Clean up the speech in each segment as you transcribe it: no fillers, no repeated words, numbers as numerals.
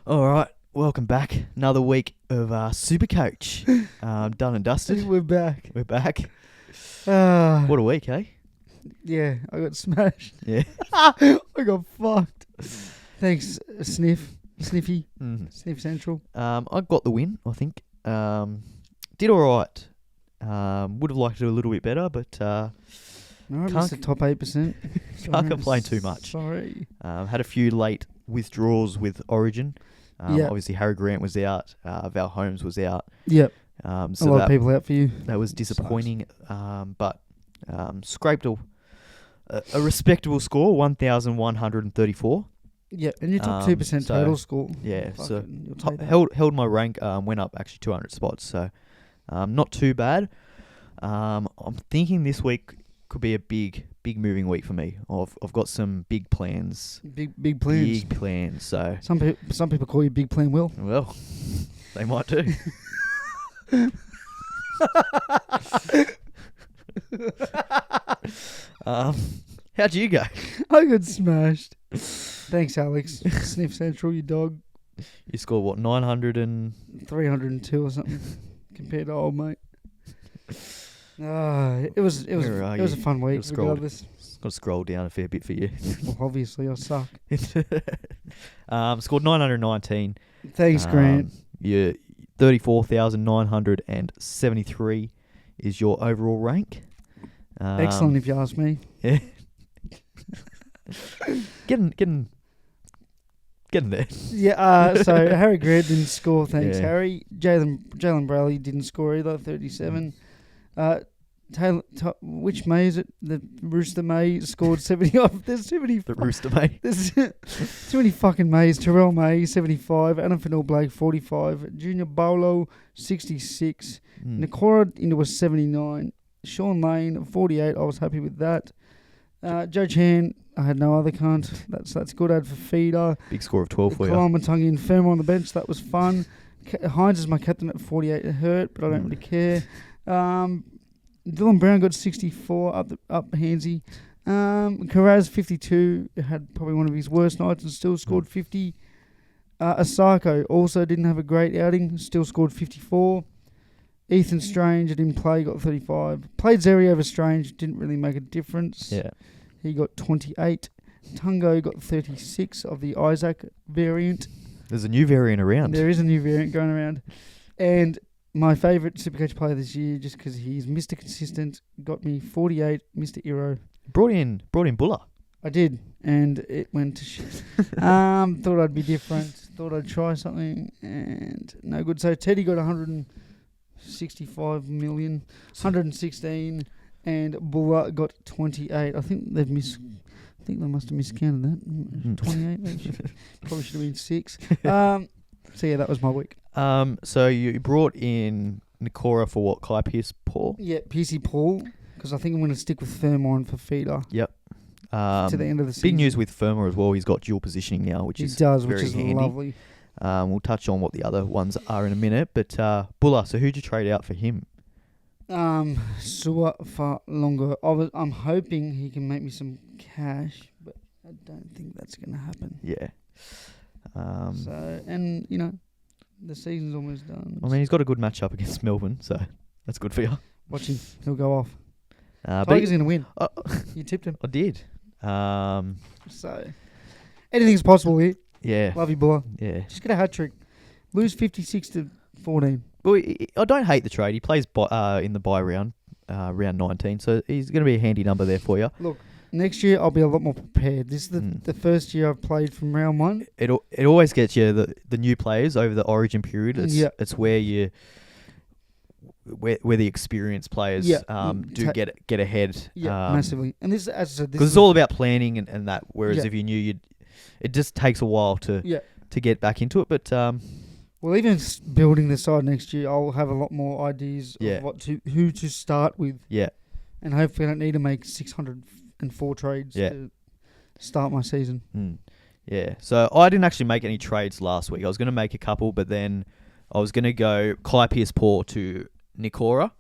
All right, welcome back. Another week of SuperCoach. Done and dusted. We're back. We're back. Uh, What a week, eh? yeah, I got smashed. Yeah. I got fucked. Thanks, Sniffy, Sniff Central. I got the win, I think. Did all right. Would have liked to do a little bit better, but No, I Can't missed the top 8%. can't complain too much. Sorry. Had a few late withdrawals with Origin. Yeah. Obviously, Harry Grant was out. Val Holmes was out. Yep. So A lot that, of people out for you. that was disappointing. But scraped a respectable score, 1,134. Yeah, and your top 2% so, total score. Yeah, so Fucking, you'll take that. held my rank, went up actually 200 spots, so not too bad. I'm thinking this week could be a big moving week for me. I've got some big plans. Big plans. Big plans, so Some people call you Big Plan Will. well, they might do. How'd you go? I got smashed. Thanks, Alex. Sniff Central, you dog. You scored what, 900 and 302 or something compared to old mate. It was Where are a you? fun week. You've scrolled. Regardless, got to scroll down a fair bit for you. well, obviously I suck. Scored 919. Thanks, Grant. Your 34,973 is your overall rank. Excellent, if you ask me. Yeah. Getting there. Yeah. So Harry Grant didn't score. Thanks, Yeah. Harry. Jalen Brayley didn't score either. 37. Which May is it? The Rooster May scored 70 off. There's too many. The Rooster, mate. There's too many fucking Mays. Terrell May 75. Adam Fennell-Blake 45. Junior Bolo 66. Nakora into a 79. Sean Lane 48. I was happy with that. Joe Chan, I had no other cunt. That's good. I had for feeder. Big score of 12 for you. Kalyn Matungi and Firma on the bench. That was fun. Hynes is my captain at 48. It hurt, but I don't really care. Dylan Brown got 64 up handsy. Carraz 52 had probably one of his worst nights and still scored 50. Asako also didn't have a great outing, still scored 54. Ethan Strange didn't play, got 35. Played Zeri over Strange, didn't really make a difference. Yeah. He got 28. Tungo got 36 of the Isaac variant. There's a new variant around. There is a new variant going around. And my favourite Supercoach player this year, just because he's Mr. Consistent, got me 48, Mr. Eero. Brought in Buller. I did, and it went to shit. Thought I'd be different. Thought I'd try something, and no good. So Teddy got 165 million, 116, and Buller got 28. I think they must have miscounted that. 28, maybe. Probably should have been 6. So yeah, that was my week. So you brought in Nakora for what? Kai Pierce Paul? Yeah, PC Paul, because I think I'm going to stick with Thermon for feeder. Yep. To the end of the season. Big news with Firma as well. He's got dual positioning now, which is very which is handy. lovely. We'll touch on what the other ones are in a minute. But Buller, so who'd you trade out for him? Sua for longer. I'm hoping he can make me some cash, but I don't think that's going to happen. Yeah. The season's almost done. I mean, he's got a good matchup against Melbourne, so that's good for you. Watch him. He'll go off. But Tiger's going to win. You tipped him. I did. So, anything's possible here. Yeah. Love you, Buller. Yeah. Just get a hat-trick. Lose 56-14. Well, I don't hate the trade. He plays in the bye round, round 19, so he's going to be a handy number there for you. Look, next year I'll be a lot more prepared. This is the first year I've played from round 1. It always gets you the new players over the Origin period. It's where where the experienced players do get ahead. Yeah, massively. And this, as I said, because it's all about planning and that. Whereas Yeah. if you knew it just takes a while to get back into it. But well, even building the side next year, I'll have a lot more ideas Yeah. of who to start with. yeah, And hopefully I don't need to make 604 trades to start my season. yeah. So I didn't actually make any trades last week. I was going to make a couple, but then I was going to go Kai Pierce Paul to Nakora,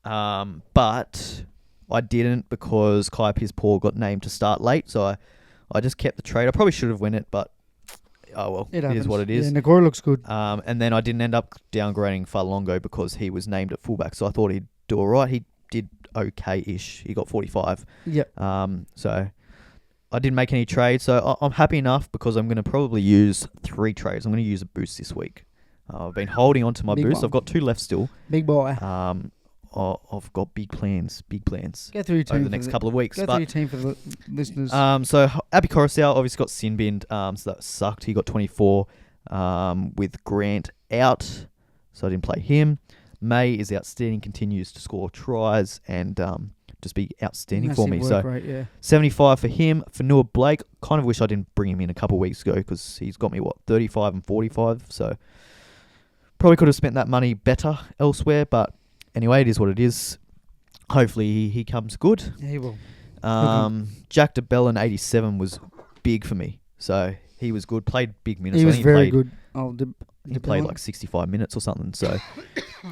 but I didn't because Kai Pierce Paul got named to start late, so I just kept the trade. I probably should have won it, but oh well, It it is what it is. Yeah, Nagore looks good. And then I didn't end up downgrading Falongo because he was named at fullback, so I thought he'd do all right. He did okay-ish. He got 45. Yep. So I didn't make any trades, so I'm happy enough because I'm going to probably use 3 trades. I'm going to use a boost this week. I've been holding on to my Big boost. one. I've got 2 left still. Big boy. I've got big plans. Go through your team over the next couple of weeks. Go through your team for the listeners. So Abby Coruscant obviously got sin binned, so that sucked. He got 24 with Grant out, so I didn't play him. May is outstanding, continues to score tries and just be outstanding for me. So rate, yeah. 75 for him. For Noah Blake, kind of wish I didn't bring him in a couple of weeks ago because he's got me, 35 and 45. So probably could have spent that money better elsewhere, but anyway, it is what it is. Hopefully he comes good. Yeah, he will. Jack DeBellin, 87, was big for me. So he was good. Played big minutes. He was very good. good. He played like 65 minutes or something. So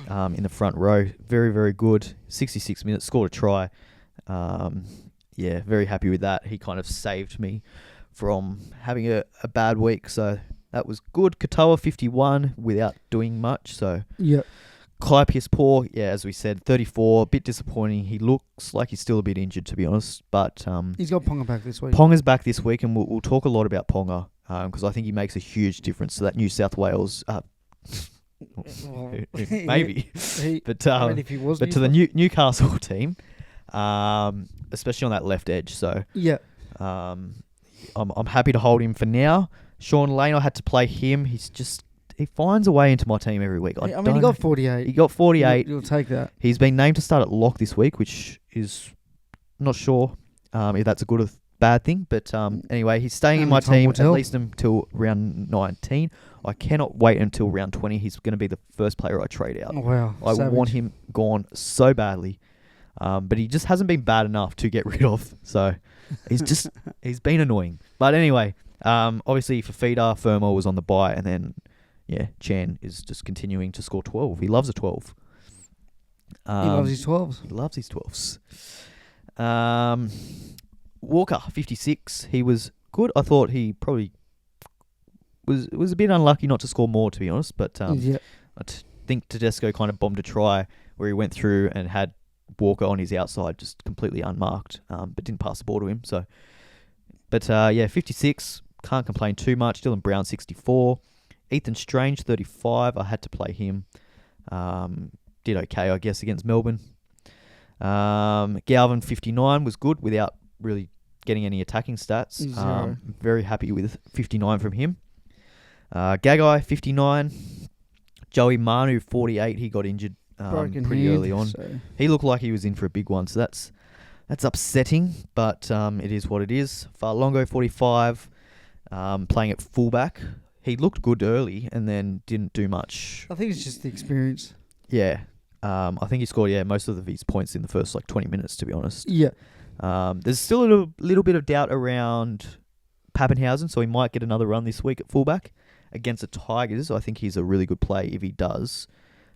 in the front row, very, very good. 66 minutes, scored a try. Yeah, very happy with that. He kind of saved me from having a bad week. So that was good. Katoa, 51 without doing much. So yeah. Kai Piss-Poor, yeah, as we said, 34. A bit disappointing. He looks like he's still a bit injured, to be honest. But he's got Ponga back this week. Ponga's back this week, and we'll talk a lot about Ponga because I think he makes a huge difference to that New South Wales. Maybe, but if he was, to the Newcastle team, especially on that left edge. So yeah, I'm happy to hold him for now. Sean Lane, I had to play him. He finds a way into my team every week. He got 48. He got 48. You'll take that. He's been named to start at lock this week, which is I'm not sure if that's a good or bad thing. But anyway, he's staying in my team at least until round 19. I cannot wait until round 20. He's going to be the first player I trade out. Oh, wow. I want him gone so badly. But he just hasn't been bad enough to get rid of. So he's been annoying. But anyway, obviously for Feeder, Fermo was on the bye, and then Chan is just continuing to score 12. He loves a 12. He loves his 12s. He loves his 12s. Walker, 56. He was good. I thought he probably was a bit unlucky not to score more, to be honest. But I think Tedesco kind of bombed a try where he went through and had Walker on his outside just completely unmarked, but didn't pass the ball to him. So, but 56. Can't complain too much. Dylan Brown, 64. Ethan Strange, 35. I had to play him. Did okay, I guess, against Melbourne. Galvin, 59, was good without really getting any attacking stats. Very happy with 59 from him. Gagai, 59. Joey Manu, 48. He got injured pretty early on. So. He looked like he was in for a big one, so that's upsetting, but it is what it is. Farlongo, 45. Playing at fullback. He looked good early and then didn't do much. I think it's just the experience. Yeah. I think he scored most of his points in the first 20 minutes, to be honest. Yeah. There's still a little bit of doubt around Pappenhausen, so he might get another run this week at fullback against the Tigers. I think he's a really good play if he does.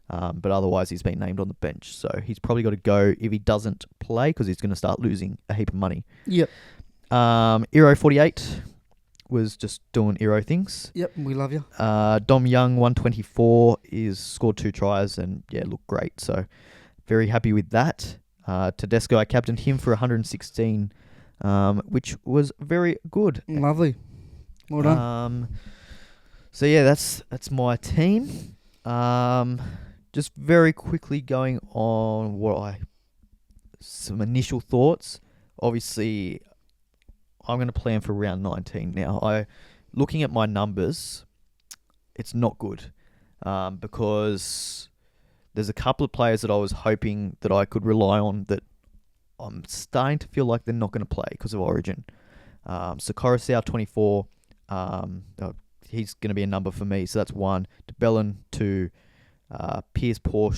But otherwise, he's been named on the bench, so he's probably got to go if he doesn't play because he's going to start losing a heap of money. Yep. Eero, 48. Was just doing Eero things. Yep, we love you. Dom Young, 124, is scored 2 tries and looked great. So very happy with that. Tedesco, I captained him for 116, which was very good. Lovely. Well done. So that's my team. Just very quickly going on some initial thoughts. Obviously, I'm going to plan for round 19 now. Looking at my numbers, it's not good because there's a couple of players that I was hoping that I could rely on that I'm starting to feel like they're not going to play because of Origin. So Coruscant, 24, he's going to be a number for me. So that's 1. DeBellin, 2. Piss-Poor,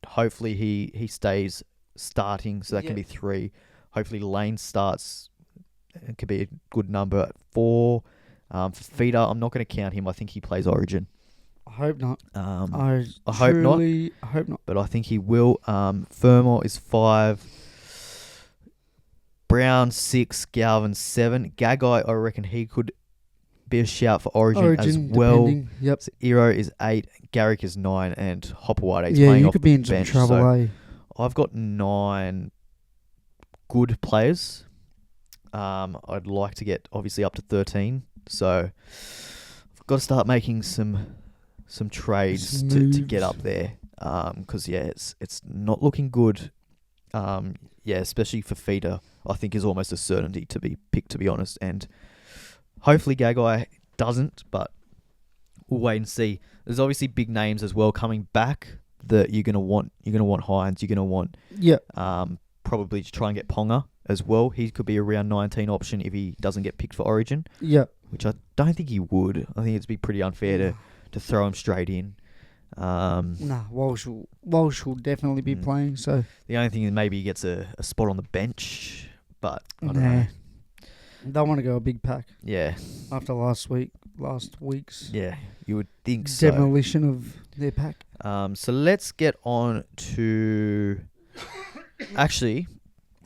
hopefully he stays starting, so that can be 3. Hopefully Lane starts. It could be a good number. 4. For Feeder, I'm not going to count him. I think he plays Origin. I hope not. I hope not. I hope not. But I think he will. Fermor is 5. Brown, 6. Galvin, 7. Gagai, I reckon he could be a shout for Origin as well. Depending. Yep. So Ero is 8, Garrick is 9, and Hopewade is Yeah, playing you off could the be in some bench. trouble, So eh? I've got 9 good players. I'd like to get obviously up to 13. So I've got to start making some trades to get up there. Because it's not looking good. Especially for feeder, I think is almost a certainty to be picked, to be honest. And hopefully Gagai doesn't, but we'll wait and see. There's obviously big names as well coming back that you're gonna want. You're gonna want Hynes. You're gonna want probably to try and get Ponga as well. He could be a round 19 option if he doesn't get picked for Origin. Yeah. Which I don't think he would. I think it'd be pretty unfair to throw him straight in. Walsh will definitely be playing. So the only thing is maybe he gets a spot on the bench, but I don't nah. know. Don't want to go a big pack Yeah, after last week's yeah, you would think so. demolition of their pack. So let's get on to. Actually,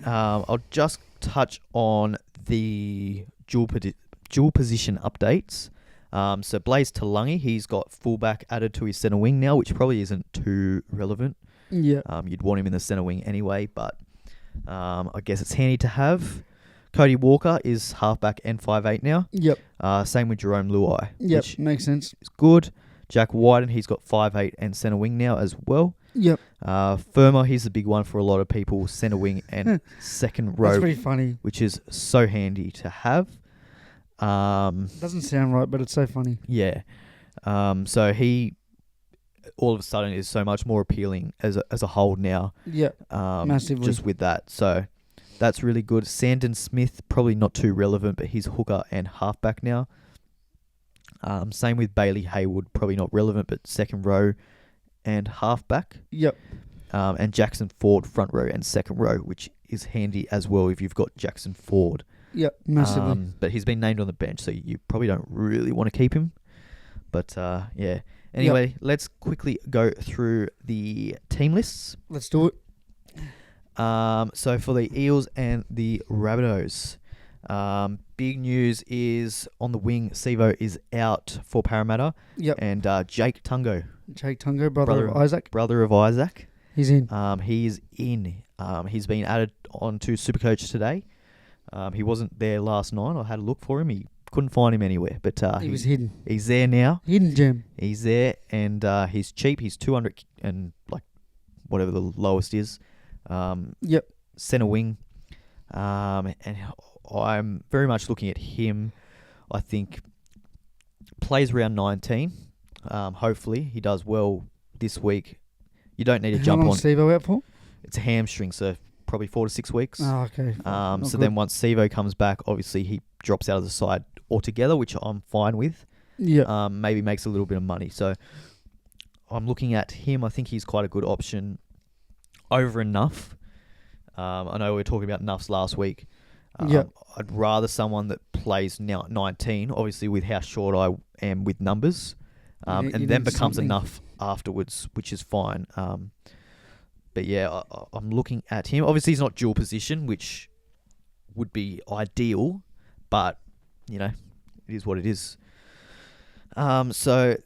I'll just touch on the dual position updates. So Blaze Talangi, he's got fullback added to his centre wing now, which probably isn't too relevant. Yeah. You'd want him in the centre wing anyway, but I guess it's handy to have. Cody Walker is halfback and 5'8" now. Yep. Same with Jerome Luai. Yep, makes sense. Is good. Jack Wyden, he's got 5'8" and centre wing now as well. Yep. Firma, he's the big one for a lot of people. Centre wing and second row. That's pretty funny. Which is so handy to have. Doesn't sound right, but it's so funny. Yeah. So he all of a sudden is so much more appealing as a hold now. Yeah. Massively. Just with that. So that's really good. Sandon Smith, probably not too relevant, but he's hooker and halfback now. Same with Bailey Haywood, probably not relevant, but second row and halfback. Yep. And Jackson Ford, front row and second row, which is handy as well if you've got Jackson Ford. Yep, massively. But he's been named on the bench, so you probably don't really want to keep him. But yeah. Anyway, let's quickly go through the team lists. Let's do it. So for the Eels and the Rabbitohs, big news is on the wing, Sivo is out for Parramatta. Yep. And Jake Tungo. Jake Tungo, brother of Isaac. Brother of Isaac. He's in. He is in. He's been added onto SuperCoach today. He wasn't there last night. I had a look for him. He couldn't find him anywhere. But he was hidden. He's there now. Hidden gem. He's there, and he's cheap. He's 200 and like whatever the lowest is. Yep. Centre wing. And I'm very much looking at him. I think plays around 19. Hopefully he does well this week. You don't need to jump on. How long is Sivo out for? It's a hamstring, so probably 4 to 6 weeks. Oh, okay. So then once Sivo comes back, obviously he drops out of the side altogether, which I'm fine with. Yeah. Maybe makes a little bit of money. So I'm looking at him. I think he's quite a good option over enough. I know we were talking about Nuffs last week. I'd rather someone that plays now at 19, obviously with how short I am with numbers, and then becomes enough afterwards, which is fine. But yeah, I'm looking at him. Obviously, he's not dual position, which would be ideal, but, you know, it is what it is. So,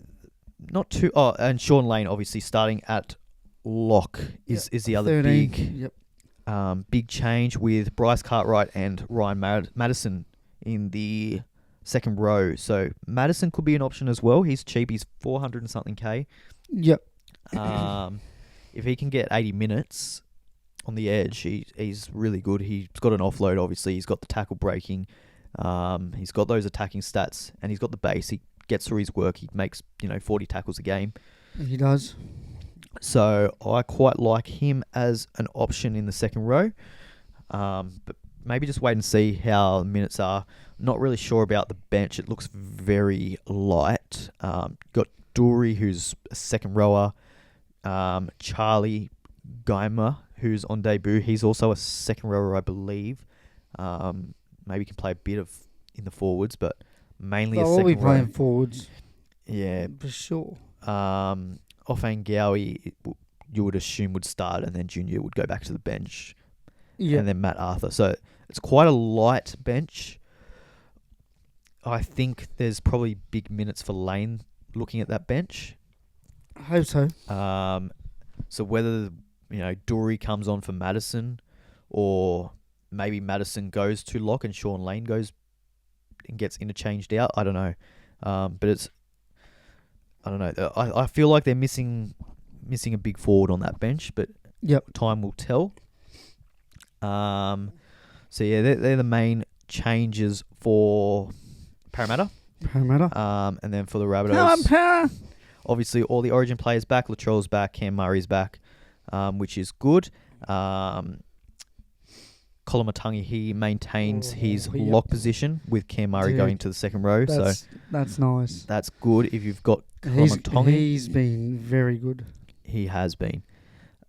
not too... Oh, and Sean Lane, obviously, starting at lock is the other 13. big change with Bryce Cartwright and Ryan Madison in the second row. So, Madison could be an option as well. He's cheap. He's 400 and something K. Yep. If he can get 80 minutes on the edge, he's really good. He's got an offload, obviously. He's got the tackle breaking. He's got those attacking stats, and he's got the base. He gets through his work. He makes 40 tackles a game. He does. So I quite like him as an option in the second row. But maybe just wait and see how the minutes are. Not really sure about the bench. It looks very light. Got Dury, who's a second rower. Charlie Geimer, who's on debut. He's also a second rower, I believe. Maybe can play a bit in the forwards, but mainly a second row. We'll be playing forwards. Yeah. For sure. Offang Gowie, you would assume would start, and then Junior would go back to the bench. Yeah. And then Matt Arthur. So it's quite a light bench. I think there's probably big minutes for Lane looking at that bench. I hope so. So whether, Dury comes on for Madison, or maybe Madison goes to lock and Sean Lane goes and gets interchanged out, I don't know. But I don't know. I feel like they're missing a big forward on that bench, but time will tell. So yeah, they're the main changes for Parramatta. And then for the Rabbitohs, obviously all the Origin players back. Latrell's back, Cam Murray's back, which is good. Kolomatangi, he maintains his lock position with Cam Murray going to the second row. That's nice. That's good if you've got Kolomatangi. He's been very good. He has been.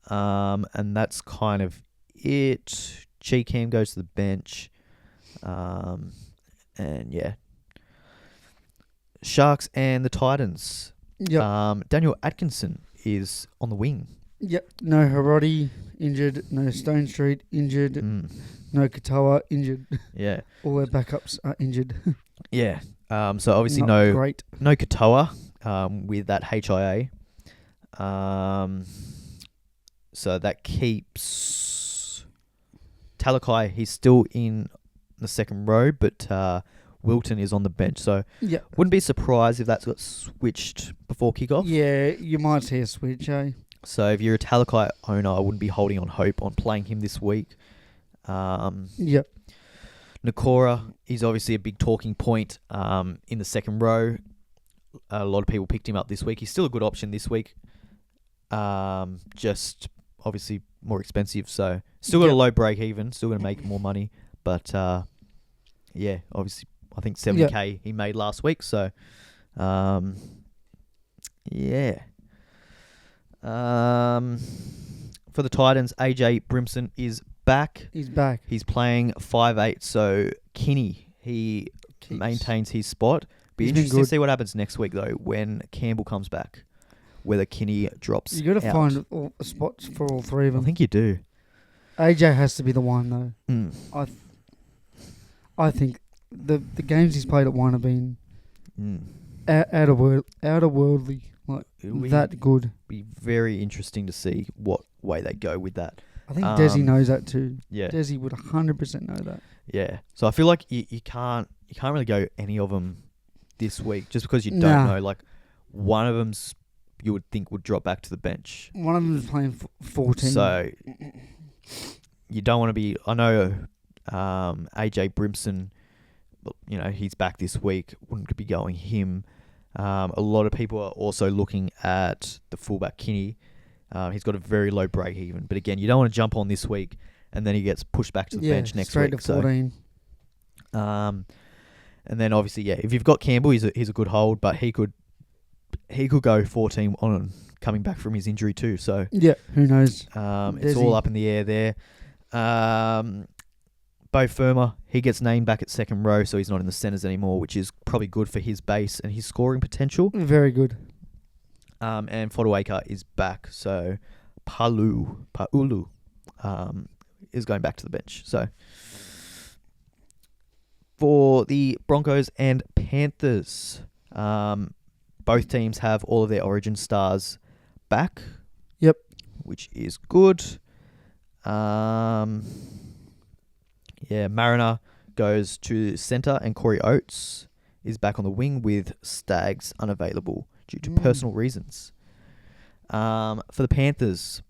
And that's kind of it. Cam goes to the bench. And yeah. Sharks and the Titans. Yep. Daniel Atkinson is on the wing. Yep. No Harodi injured. No Stone Street injured. No Katoa injured. Yeah. All their backups are injured. Yeah. So obviously no Katoa with that HIA. So that keeps Talakai. He's still in the second row, but Wilton is on the bench. So wouldn't be surprised if that's got switched before kickoff. Yeah, you might see a switch, eh? So if you're a Talakai owner, I wouldn't be holding on hope on playing him this week. Yep. Nakora is obviously a big talking point in the second row. A lot of people picked him up this week. He's still a good option this week. Just obviously more expensive. So still got a low break even. Still going to make more money. But yeah, obviously I think 70k he made last week. So yeah. For the Titans, AJ Brimson is back. He's back. He's playing 5'8", so Kinney, he maintains his spot. Be interesting to see what happens next week, though, when Campbell comes back, whether Kinney drops out. You got to find all spots for all three of them. I think you do. AJ has to be the one, though. I think the games he's played at one have been outer-worldly. Like, that good. Be very interesting to see what way they go with that. I think Desi knows that too. Yeah, Desi would 100% know that. Yeah, so I feel like you can't really go any of them this week just because you don't know. Like one of them's you would think would drop back to the bench. One of them is playing 14. So you don't want to be. I know AJ Brimson. He's back this week. Wouldn't be going him. A lot of people are also looking at the fullback Kinney. He's got a very low break even. But again, you don't want to jump on this week and then he gets pushed back to the bench next straight week. To 14. And then obviously, if you've got Campbell, he's a good hold, but he could go 14 on coming back from his injury too. So who knows? It's all up in the air there. Bo Firma, he gets named back at second row, so he's not in the centres anymore, which is probably good for his base and his scoring potential. Very good. And Fotuaika is back, so Paulu is going back to the bench. So for the Broncos and Panthers, both teams have all of their Origin stars back. Yep. Which is good. Mariner goes to centre and Corey Oates is back on the wing with Staggs unavailable due to personal reasons. For the Panthers,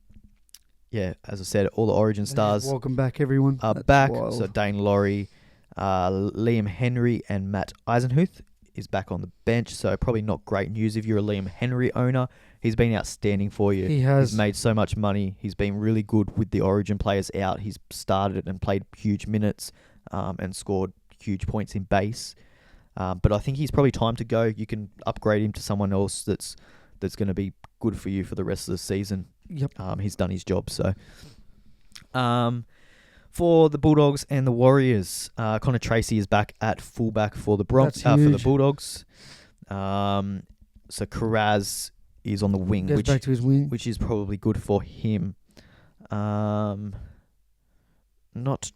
as I said, all the Origin stars welcome back, everyone. Are back. Wild. So Dane Laurie, Liam Henry and Matt Eisenhuth is back on the bench. So probably not great news if you're a Liam Henry owner. He's been outstanding for you. He has. He's made so much money. He's been really good with the Origin players out. He's started and played huge minutes and scored huge points in base. But I think he's probably time to go. You can upgrade him to someone else that's going to be good for you for the rest of the season. Yep. He's done his job. So, for the Bulldogs and the Warriors, Connor Tracy is back at fullback for the for the Bulldogs. So Karaz is on the wing, back to his wing, which is probably good for him. Not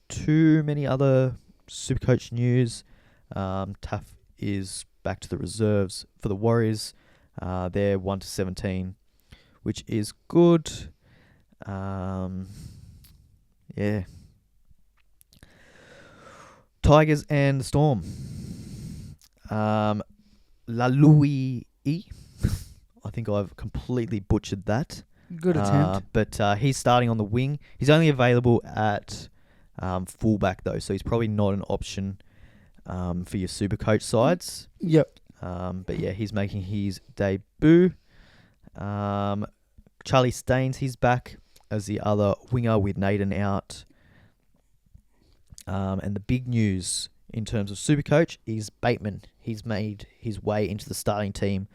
too many other SuperCoach news. Taff is back to the reserves for the Warriors. They're 1-17, which is good. Yeah. Tigers and the Storm. Lalui. I think I've completely butchered that. Good attempt. But he's starting on the wing. He's only available at fullback, though, so he's probably not an option for your SuperCoach sides. Yep. But yeah, he's making his debut. Charlie Staines, he's back as the other winger with Naden out. And the big news in terms of SuperCoach is Bateman. He's made his way into the starting team.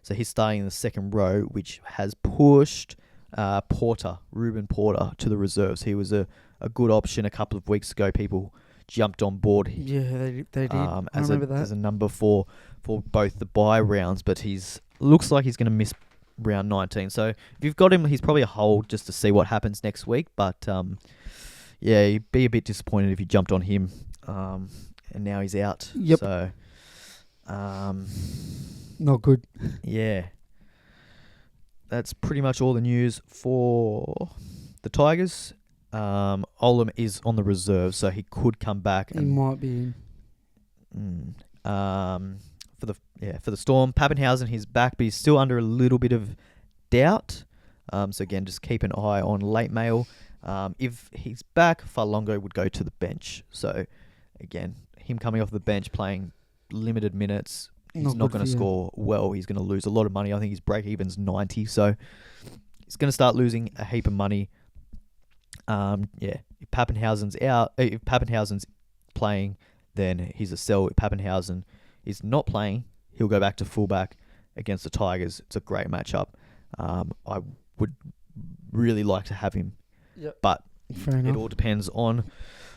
So he's starting in the second row, which has pushed Ruben Porter, to the reserves. He was a good option a couple of weeks ago. People jumped on board. Yeah, they did. I remember that. As a number for both the bye rounds, but looks like he's going to miss round 19. So if you've got him, he's probably a hold just to see what happens next week. But yeah, you'd be a bit disappointed if you jumped on him, and now he's out. Yep. So not good. Yeah. That's pretty much all the news for the Tigers. Olam is on the reserve, so he could come back. He might be in. For the Storm, Pappenhausen, he's back, but he's still under a little bit of doubt. So again, just keep an eye on late mail. If he's back, Falongo would go to the bench. So again, him coming off the bench playing limited minutes, he's not going to score well. He's going to lose a lot of money. I think his break-even's 90, so he's going to start losing a heap of money. If Pappenhausen's out, if Pappenhausen's playing, then he's a sell. If Pappenhausen is not playing, he'll go back to fullback against the Tigers. It's a great matchup. I would really like to have him, but it all depends on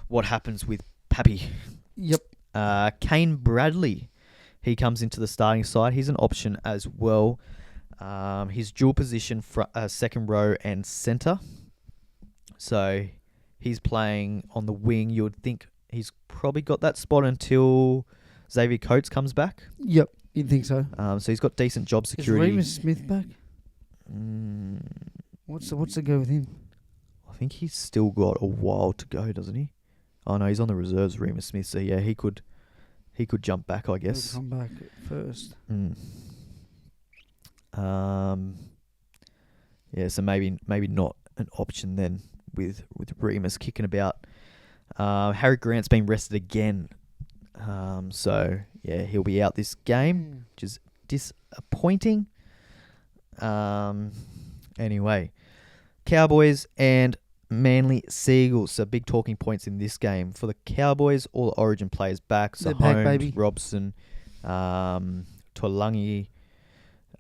what happens with Pappy. Yep. Kane Bradley, he comes into the starting side. He's an option as well. He's dual position second row and centre. So he's playing on the wing. You would think he's probably got that spot until Xavier Coates comes back. Yep, you'd think so. So he's got decent job security. Is Remus Smith back? What's the go with him? I think he's still got a while to go, doesn't he? Oh no, he's on the reserves, Remus Smith. So yeah, he could jump back, I guess. He'll come back first. Yeah, so maybe not an option then with Remus kicking about. Harry Grant's been rested again. So yeah, he'll be out this game, which is disappointing. Anyway, Cowboys and Manly Seagulls. So big talking points in this game. For the Cowboys, all the Origin players back. So Holmes, Robson, Tuolangi,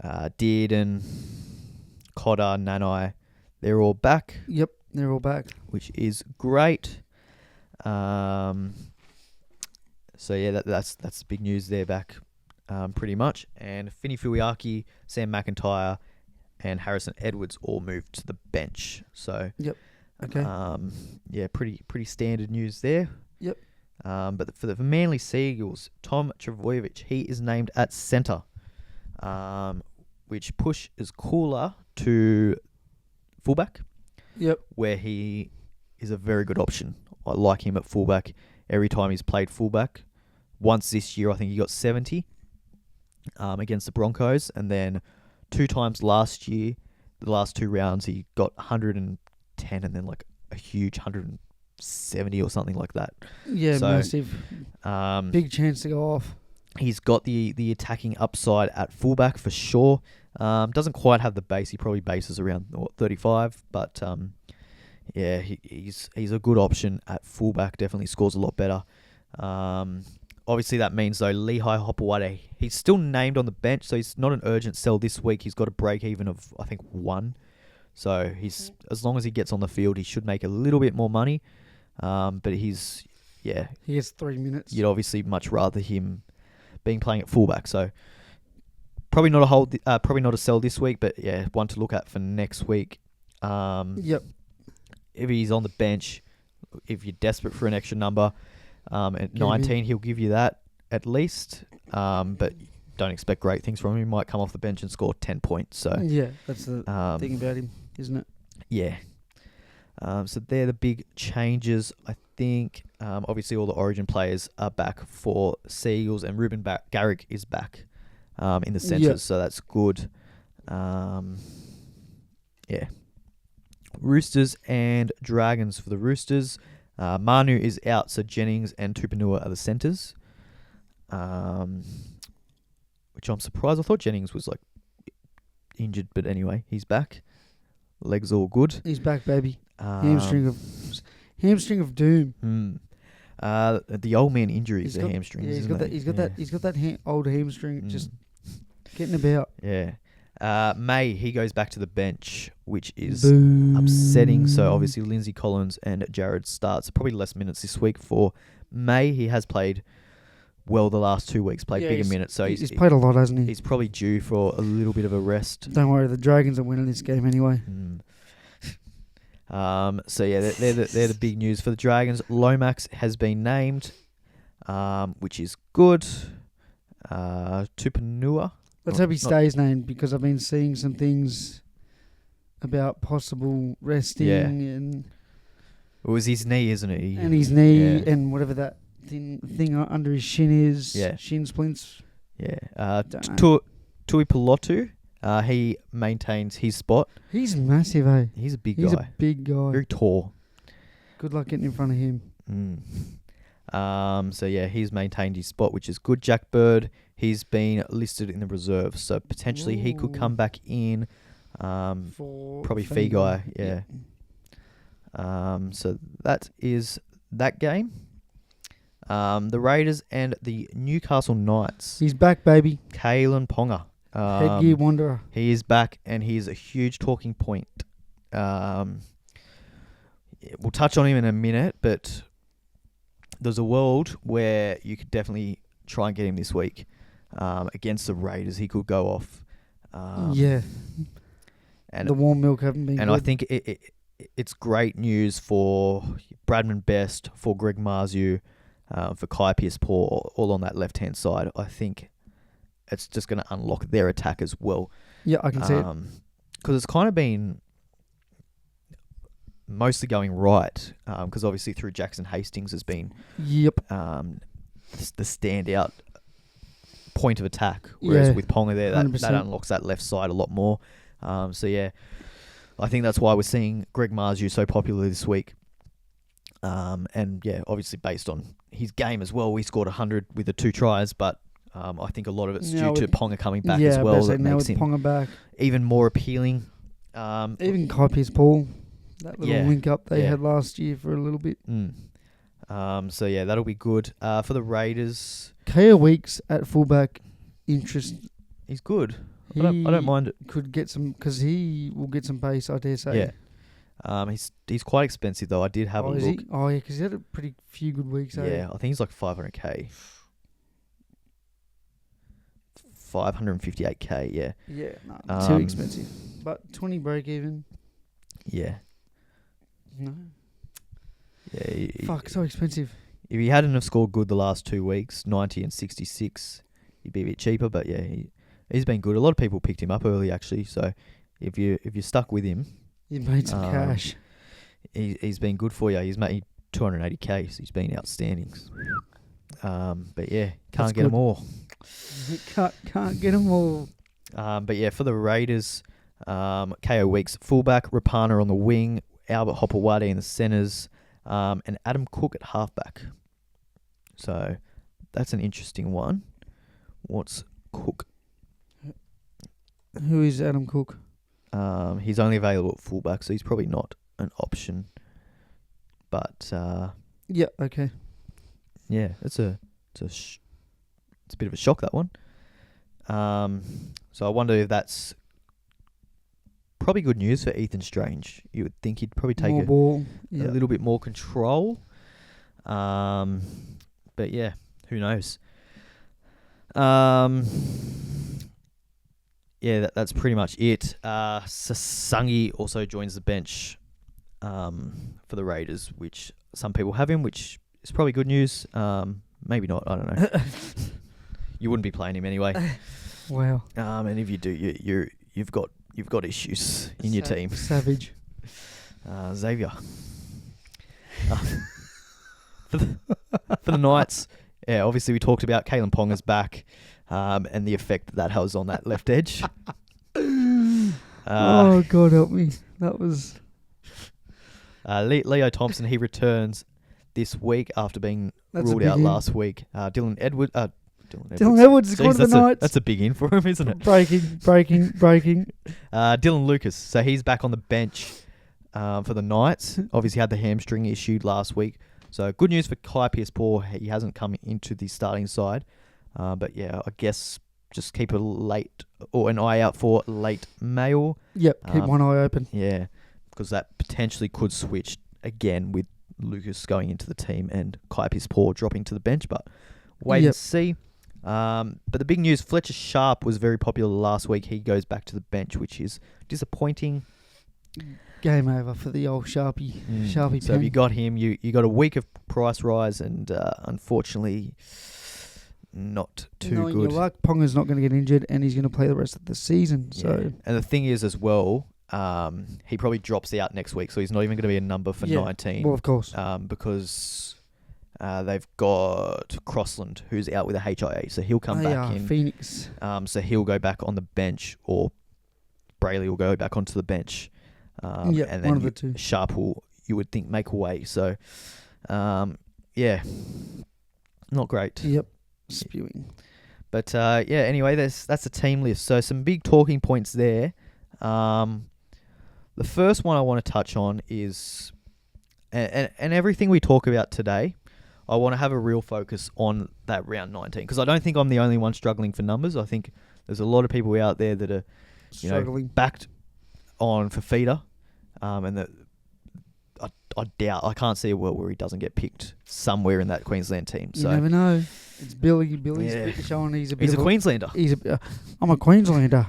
Dearden, Cotter, Nanai, they're all back. Yep, they're all back. Which is great. So yeah, that's the big news. They're back, pretty much. And Fini Fuiaki, Sam McIntyre, and Harrison Edwards all moved to the bench. So yep, okay. Yeah, pretty standard news there. Yep. But for the Manly Seagulls, Tom Travojevic, he is named at centre, which pushes Cooler to fullback. Yep. Where he is a very good option. I like him at fullback every time he's played fullback. Once this year, I think he got 70 against the Broncos, and then 2 times last year, the last 2 rounds, he got 110 and then like a huge 170 or something like that. Yeah, so, massive. Big chance to go off. He's got the attacking upside at fullback for sure. Doesn't quite have the base. He probably bases around 35, but yeah, he's a good option at fullback. Definitely scores a lot better. Obviously, that means though Lehigh Hopewade, he's still named on the bench, so he's not an urgent sell this week. He's got a break even of I think 1, so he's as long as he gets on the field, he should make a little bit more money. But he gets 3 minutes. You'd obviously much rather him being playing at fullback. So probably not a hold, probably not a sell this week, but yeah, one to look at for next week. Yep. If he's on the bench, if you're desperate for an extra number, at 19 he'll give you that. at least. But don't expect great things from him. He might come off the bench and score 10 points. So Yeah, that's the thing about him, isn't it? yeah. So they're the big changes. I think obviously all the Origin players are back for Seagulls, and Ruben Garrick is back in the centres, so that's good. Yeah. Roosters and Dragons for the Roosters. Manu is out, so Jennings and Tupanua are the centres. Which I'm surprised. I thought Jennings was like injured, but anyway, he's back. Legs all good. He's back, baby. Hamstring of doom. The old man injury is a hamstring. Yeah, he's got that old hamstring just getting about. Yeah. May, he goes back to the bench, which is Boo. upsetting. So obviously Lindsay Collins and Jared starts. Probably less minutes this week for May. He has played well the last 2 weeks, played bigger minutes. So he's played a lot, hasn't he? He's probably due for a little bit of a rest. Don't worry, the Dragons are winning this game anyway. So yeah, they're the big news for the Dragons. Lomax has been named, which is good. Tupanua. Let's hope he stays named, because I've been seeing some things about possible resting and it was his knee, isn't it? And his knee and whatever that thing under his shin is. Yeah. Shin splints. Yeah. Tui Pelotu, he maintains his spot. He's massive, eh? He's a big guy. He's a big guy. Very tall. Good luck getting in front of him. So yeah, he's maintained his spot, which is good. Jack Bird, he's been listed in the reserve, so potentially he could come back in. Probably fee guy, yeah. So that is that game. The Raiders and the Newcastle Knights. He's back, baby. Kalyn Ponga. Headgear wanderer. He is back, and he's a huge talking point. We'll touch on him in a minute, but there's a world where you could definitely try and get him this week against the Raiders. He could go off. And the warm milk haven't been. And good. I think it's great news for Bradman Best, for Greg Marzu, for Kai Pearce-Paul, all on that left-hand side. I think it's just going to unlock their attack as well. Yeah, I can see it. Because it's kind of been mostly going right, because obviously through Jackson Hastings has been the standout point of attack, whereas with Ponga there, that unlocks that left side a lot more. So yeah, I think that's why we're seeing Greg Marzu so popular this week. And yeah, obviously based on his game as well, we scored 100 with the 2 tries, but I think a lot of it's due to Ponga coming back as well. That makes him Ponga back even more appealing. Even Kai Pearce-Paul, that little link up they had last year for a little bit. So yeah, that'll be good. For the Raiders, Kea Weeks at fullback, interest. He's good. I don't mind it. Could get some, because he will get some base, I dare say. Yeah. He's quite expensive though. I did have a look. Oh yeah, because he had a pretty few good weeks. Yeah, I think he's like 500k. 558k. Yeah. Yeah, no, too expensive. But 20 break even. Yeah. No. Yeah. Fuck, so expensive. If he hadn't have scored good the last 2 weeks, 90 and 66, he'd be a bit cheaper. But yeah, he's been good. A lot of people picked him up early actually. So if you're stuck with him, you made some cash. He's been good for you. He's made 280k. So he's been outstanding. But yeah, can't get them all. Can't get them all. But yeah, for the Raiders, KO Weeks fullback, Rapana on the wing, Albert Hopewadi in the centres, and Adam Cook at halfback. So that's an interesting one. What's Cook? Who is Adam Cook? He's only available at fullback, so he's probably not an option. But yeah, okay. Yeah, it's a bit of a shock, that one. So I wonder if that's probably good news for Ethan Strange. You would think he'd probably take a little bit more control. But yeah, who knows? Yeah, that's pretty much it. Sasangi also joins the bench for the Raiders, which some people have him, which is probably good news. Maybe not. I don't know. You wouldn't be playing him anyway. Wow. And if you do, you've got issues in your team. Savage. Xavier. For the Knights, yeah, obviously we talked about Kalyn Ponga's back and the effect that has on that left edge. Oh, God help me. That was... Leo Thompson, he returns this week after being ruled out last week. Dylan Edwards is going to the Knights. That's a big in for him, isn't it? Breaking. Dylan Lucas, so he's back on the bench for the Knights. Obviously had the hamstring issue last week. So good news for Kai Pearce-Paul. He hasn't come into the starting side. But yeah, I guess just keep an eye out for late mail. Yep, keep one eye open. Yeah, because that potentially could switch again with Lucas going into the team and Kai Pearce-Paul dropping to the bench. But wait and see. But the big news, Fletcher Sharp was very popular last week. He goes back to the bench, which is disappointing. Game over for the old Sharpie. Sharpie so if you got him, you got a week of price rise and unfortunately not too Knowing good. your luck, Ponga's not going to get injured and he's going to play the rest of the season. Yeah. So and the thing is as well, he probably drops out next week, so he's not even going to be a number for 19. Well, of course. Because they've got Crossland, who's out with a HIA, so he'll come back in. Phoenix. So he'll go back on the bench, or Brayley will go back onto the bench. And then one of the two. Sharp will, you would think, make a way. So, yeah, not great. Yep, spewing. But anyway, that's a team list. So some big talking points there. The first one I want to touch on is, and everything we talk about today, I want to have a real focus on that round 19, because I don't think I'm the only one struggling for numbers. I think there's a lot of people out there that are struggling, backed on for feeder, and that I doubt, I can't see a world where he doesn't get picked somewhere in that Queensland team. You So never know. It's Billy. Billy's showing he's a Queenslander. I'm a Queenslander.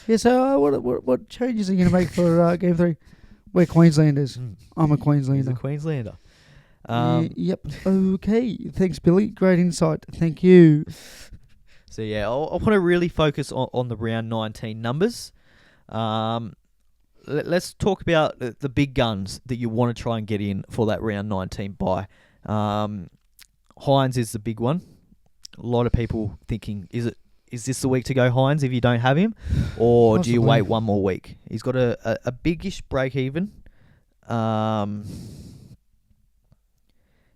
Yeah. So what changes are you going to make for Game 3? We're Queenslanders. I'm a Queenslander. He's a Queenslander. Yep. Okay. Thanks, Billy. Great insight. Thank you. So yeah, I want to really focus on the round 19 numbers. Let's talk about the big guns that you want to try and get in for that round 19 bye. Hynes is the big one. A lot of people thinking, is this the week to go Hynes if you don't have him? Or Possibly. do you wait one more week? He's got a biggish break even.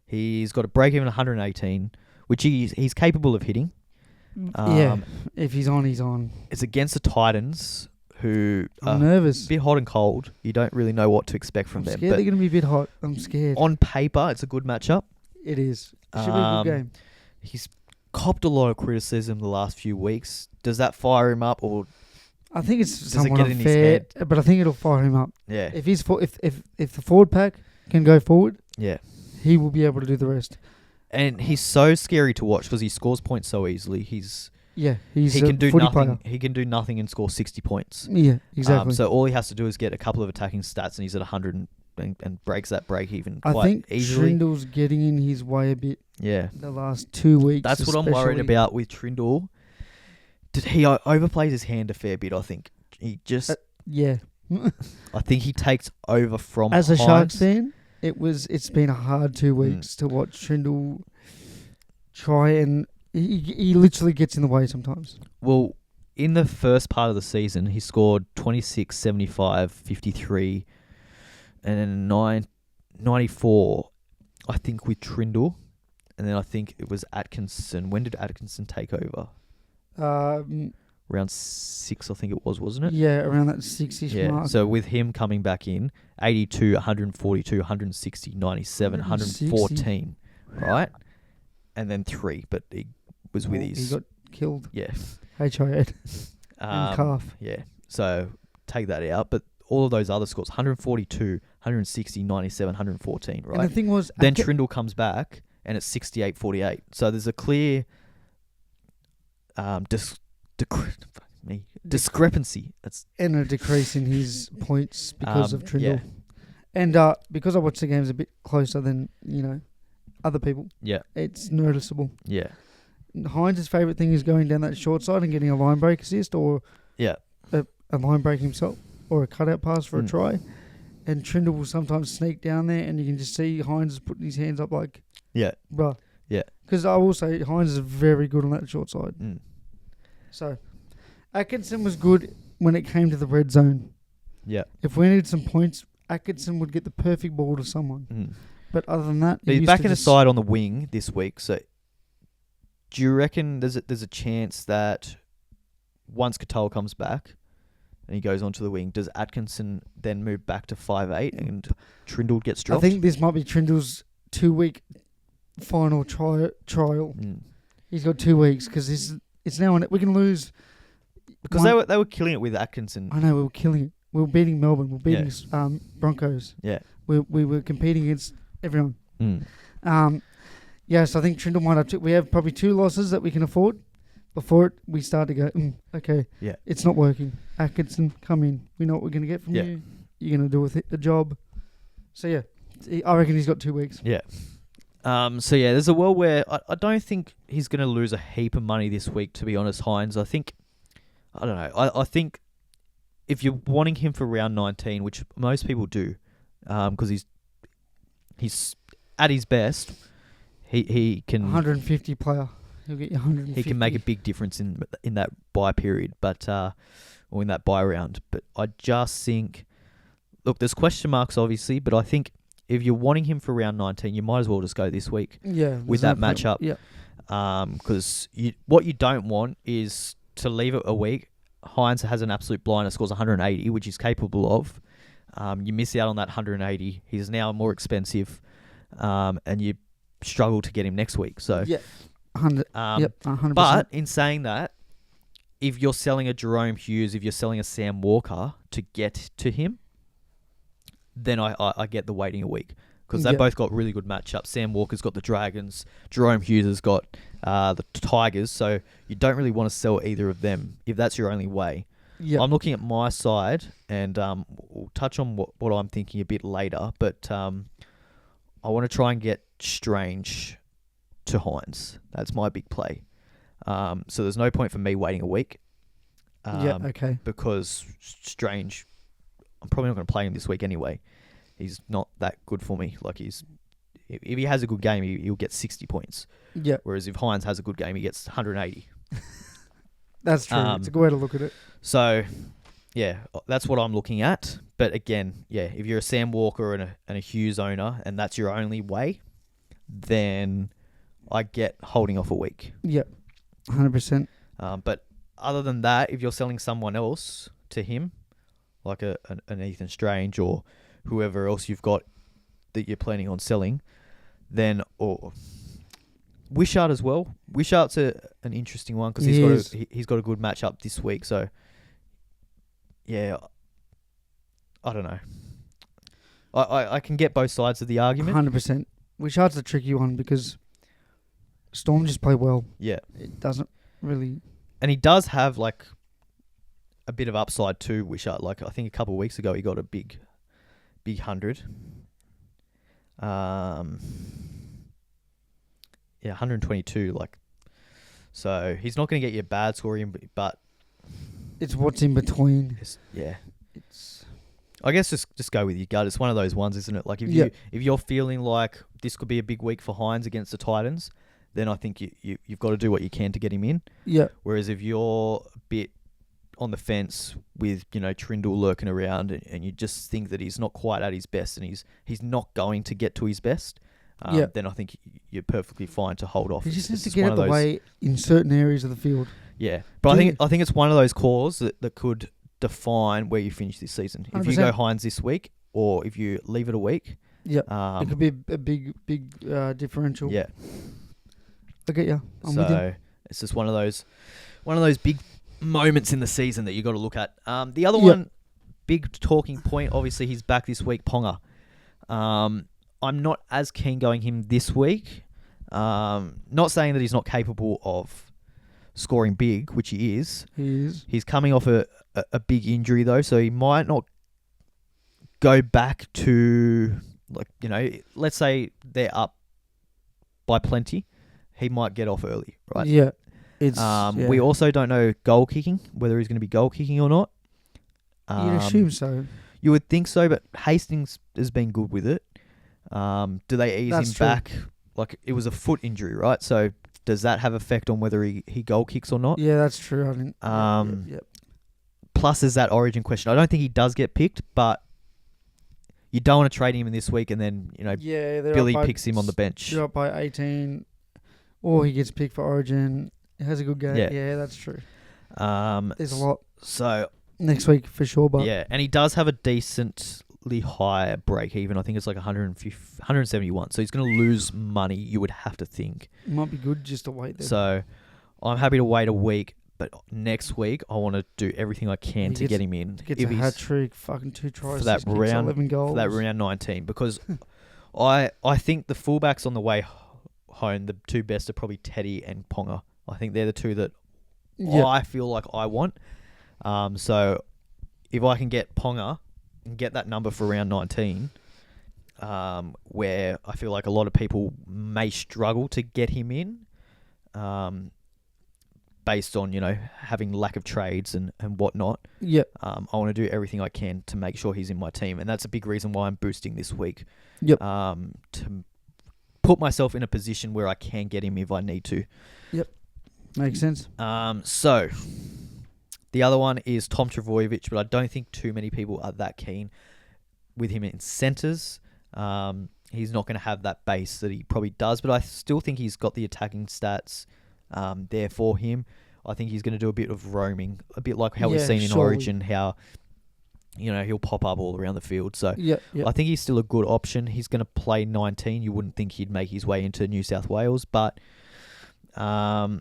He's got a break even 118, which he's capable of hitting. If he's on, he's on. It's against the Titans, who I'm nervous. A bit hot and cold. You don't really know what to expect from them. I'm scared they're going to be a bit hot. I'm scared. On paper, it's a good matchup. It is. It should be a good game. He's copped a lot of criticism the last few weeks. Does that fire him up, or I think it's does somewhat it get in his unfair, head? but I think it'll fire him up. Yeah. If the forward pack can go forward, Yeah. he will be able to do the rest. And he's so scary to watch because he scores points so easily. He He's can do footy nothing. player. He can do nothing and score 60 points. Yeah, exactly. So all he has to do is get a couple of attacking stats, and he's at 100 and breaks that break even I quite think easily. Trindle's getting in his way a bit Yeah. the last 2 weeks. That's what I'm worried about with Trindle. He overplays his hand a fair bit, I think. He just... yeah. I think he takes over from As a Hynes. Sharks fan, it's been a hard 2 weeks to watch Trindle try and... He literally gets in the way sometimes. Well, in the first part of the season, he scored 26, 75, 53, and then 94, I think, with Trindle. And then I think it was Atkinson. When did Atkinson take over? Around 6, I think it was, wasn't it? Yeah, around that 6-ish mark. So with him coming back in, 82, 142, 160, 97, 114, right? And then 3, but he was with his... He got killed. Yeah. HIA. And calf. Yeah. So take that out. But all of those other scores, 142, 160, 97, 114, right? And the thing was... Then Trindle comes back and it's 68, 48. So there's a clear discrepancy. And a decrease in his points because of Trindle. Yeah. And because I watched the games a bit closer than, other people. Yeah. It's noticeable. Yeah. Hynes' favourite thing is going down that short side and getting a line break assist or Yeah. a line break himself or a cutout pass for a Mm. try. And Trindle will sometimes sneak down there and you can just see Hynes is putting his hands up like, Yeah. bruh. Yeah. Because I will say Hynes is very good on that short side. Mm. So, Atkinson was good when it came to the red zone. Yeah. If we needed some points, Atkinson would get the perfect ball to someone. Mm. But other than that, But he he's used back to in the just- side on the wing this week. So, do you reckon there's a chance that once Katoa comes back and he goes onto the wing, does Atkinson then move back to 5'8" and Trindle gets dropped? I think this might be Trindle's 2-week final trial. Mm. He's got 2 weeks because it's now we can lose Because they were killing it with Atkinson. I know we were killing it. We were beating Melbourne. We were beating Broncos. Yeah. We were competing against everyone. Mm. So I think Trindle might have we have probably 2 losses that we can afford before we start to go, okay, Yeah. it's not working. Atkinson, come in. We know what we're going to get from Yeah. you. You're going to do with it the job. So, yeah, I reckon he's got 2 weeks. Yeah. There's a world where I don't think he's going to lose a heap of money this week, to be honest, Hynes. I don't know. I think if you're wanting him for round 19, which most people do, because he's at his best, he can 150 player. He'll get you 150. he can make a big difference in that buy period, or in that buy round. But I just think, look, there's question marks obviously, but I think if you're wanting him for round 19, you might as well just go this week. Yeah, with that matchup. Yeah. Because what you don't want is to leave it a week. Hynes has an absolute blinder, scores 180, which he's capable of. You miss out on that 180. He's now more expensive, and you struggle to get him next week. So, 100%. But in saying that, if you're selling a Jerome Hughes, if you're selling a Sam Walker to get to him, then I get the waiting a week. Because they both got really good matchups. Sam Walker's got the Dragons. Jerome Hughes has got the Tigers. So you don't really want to sell either of them if that's your only way. Yeah. I'm looking at my side, and we'll touch on what I'm thinking a bit later. But I want to try and get Strange to Hynes. That's my big play. So there's no point for me waiting a week. Okay. Because Strange, I'm probably not going to play him this week anyway. He's not that good for me. Like if he has a good game, he'll get 60 points. Yeah. Whereas if Hynes has a good game, he gets 180. That's true. It's a good way to look at it. So, yeah, that's what I'm looking at. But again, yeah, if you're a Sam Walker and a Hughes owner, and that's your only way, then I get holding off a week. Yeah, 100%. But other than that, if you're selling someone else to him, like an Ethan Strange or whoever else you've got that you're planning on selling, then or Wishart as well. Wishart's an interesting one because he's got a good matchup this week. So yeah, I don't know. I can get both sides of the argument. 100%. Wishart's a tricky one because Storm just play well. Yeah, it doesn't really, and he does have like a bit of upside too. Wishart, like I think a couple of weeks ago he got a big 100. 122. Like, so he's not going to get you a bad score in, but it's what's in between. It's. I guess just go with your gut. It's one of those ones, isn't it? Like if you're feeling like this could be a big week for Hynes against the Titans, then I think you've got to do what you can to get him in. Yeah. Whereas if you're a bit on the fence with, Trindle lurking around and you just think that he's not quite at his best and he's not going to get to his best, then I think you're perfectly fine to hold off. He just needs to get out of the way in certain areas of the field. Yeah. But I think it's one of those calls that could define where you finish this season. 100%. If you go Hynes this week or if you leave it a week. Yeah. It could be a big differential. Yeah. I get you. I'm with you. It's just one of those big moments in the season that you got to look at. The other one, big talking point, obviously he's back this week, Ponga. I'm not as keen going him this week. Not saying that he's not capable of scoring big, which he is. He is. He's coming off a big injury though, so he might not go back to, like, let's say they're up by plenty, he might get off early, right? Yeah. It's We also don't know goal kicking, whether he's going to be goal kicking or not. You'd assume so. You would think so, but Hastings has been good with it. Do they ease That's him true. back? Like, it was a foot injury, right? So does that have effect on whether he goal kicks or not? Yeah, that's true. I didn't. Yep. Plus, there's that origin question. I don't think he does get picked, but you don't want to trade him in this week and then, Billy picks him on the bench. You're up by 18, or he gets picked for origin. He has a good game. Yeah, that's true. There's a lot So next week for sure, but yeah, and he does have a decently high break even. I think it's like 171. So he's going to lose money, you would have to think. it might be good just to wait there. So I'm happy to wait a week, but next week I want to do everything I can to get him in. Gets a hat trick, fucking 2 tries for that round, 11 goals. for that round 19, because I think the fullbacks on the way home, the two best are probably Teddy and Ponga. I think they're the two that I feel like I want. So if I can get Ponga and get that number for round 19, where I feel like a lot of people may struggle to get him in, based on, having lack of trades and whatnot. Yeah. I want to do everything I can to make sure he's in my team. And that's a big reason why I'm boosting this week. Yep. To put myself in a position where I can get him if I need to. Yep. Makes sense. So the other one is Tom Trbojevic, but I don't think too many people are that keen with him in centres. He's not going to have that base that he probably does, but I still think he's got the attacking stats there for him. I think he's going to do a bit of roaming, a bit like how we've seen in Origin, how he'll pop up all around the field. So I think he's still a good option. He's going to play 19. You wouldn't think he'd make his way into New South Wales, but I'd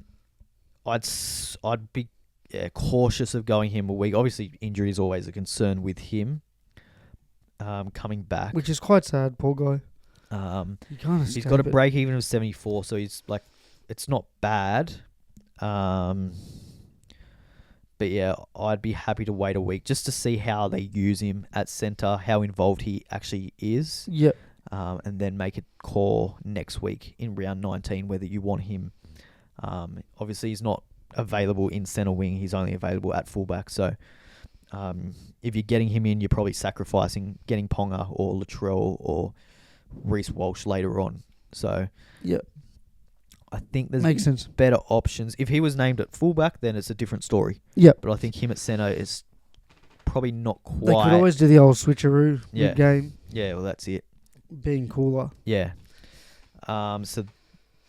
be cautious of going him a week. Obviously, injury is always a concern with him coming back, which is quite sad, poor guy. He's got a break even of 74, so he's like, it's not bad. But yeah, I'd be happy to wait a week just to see how they use him at centre, how involved he actually is. Yep. And then make a call next week in round 19 whether you want him. Obviously, he's not available in centre wing. He's only available at fullback. So if you're getting him in, you're probably sacrificing getting Ponga or Latrell or Reece Walsh later on. So yep. I think there's better options. If he was named at fullback, then it's a different story. Yep. But I think him at centre is probably not quite. They could always do the old switcheroo mid-game. Yeah, well, that's it. Being cooler. Yeah. So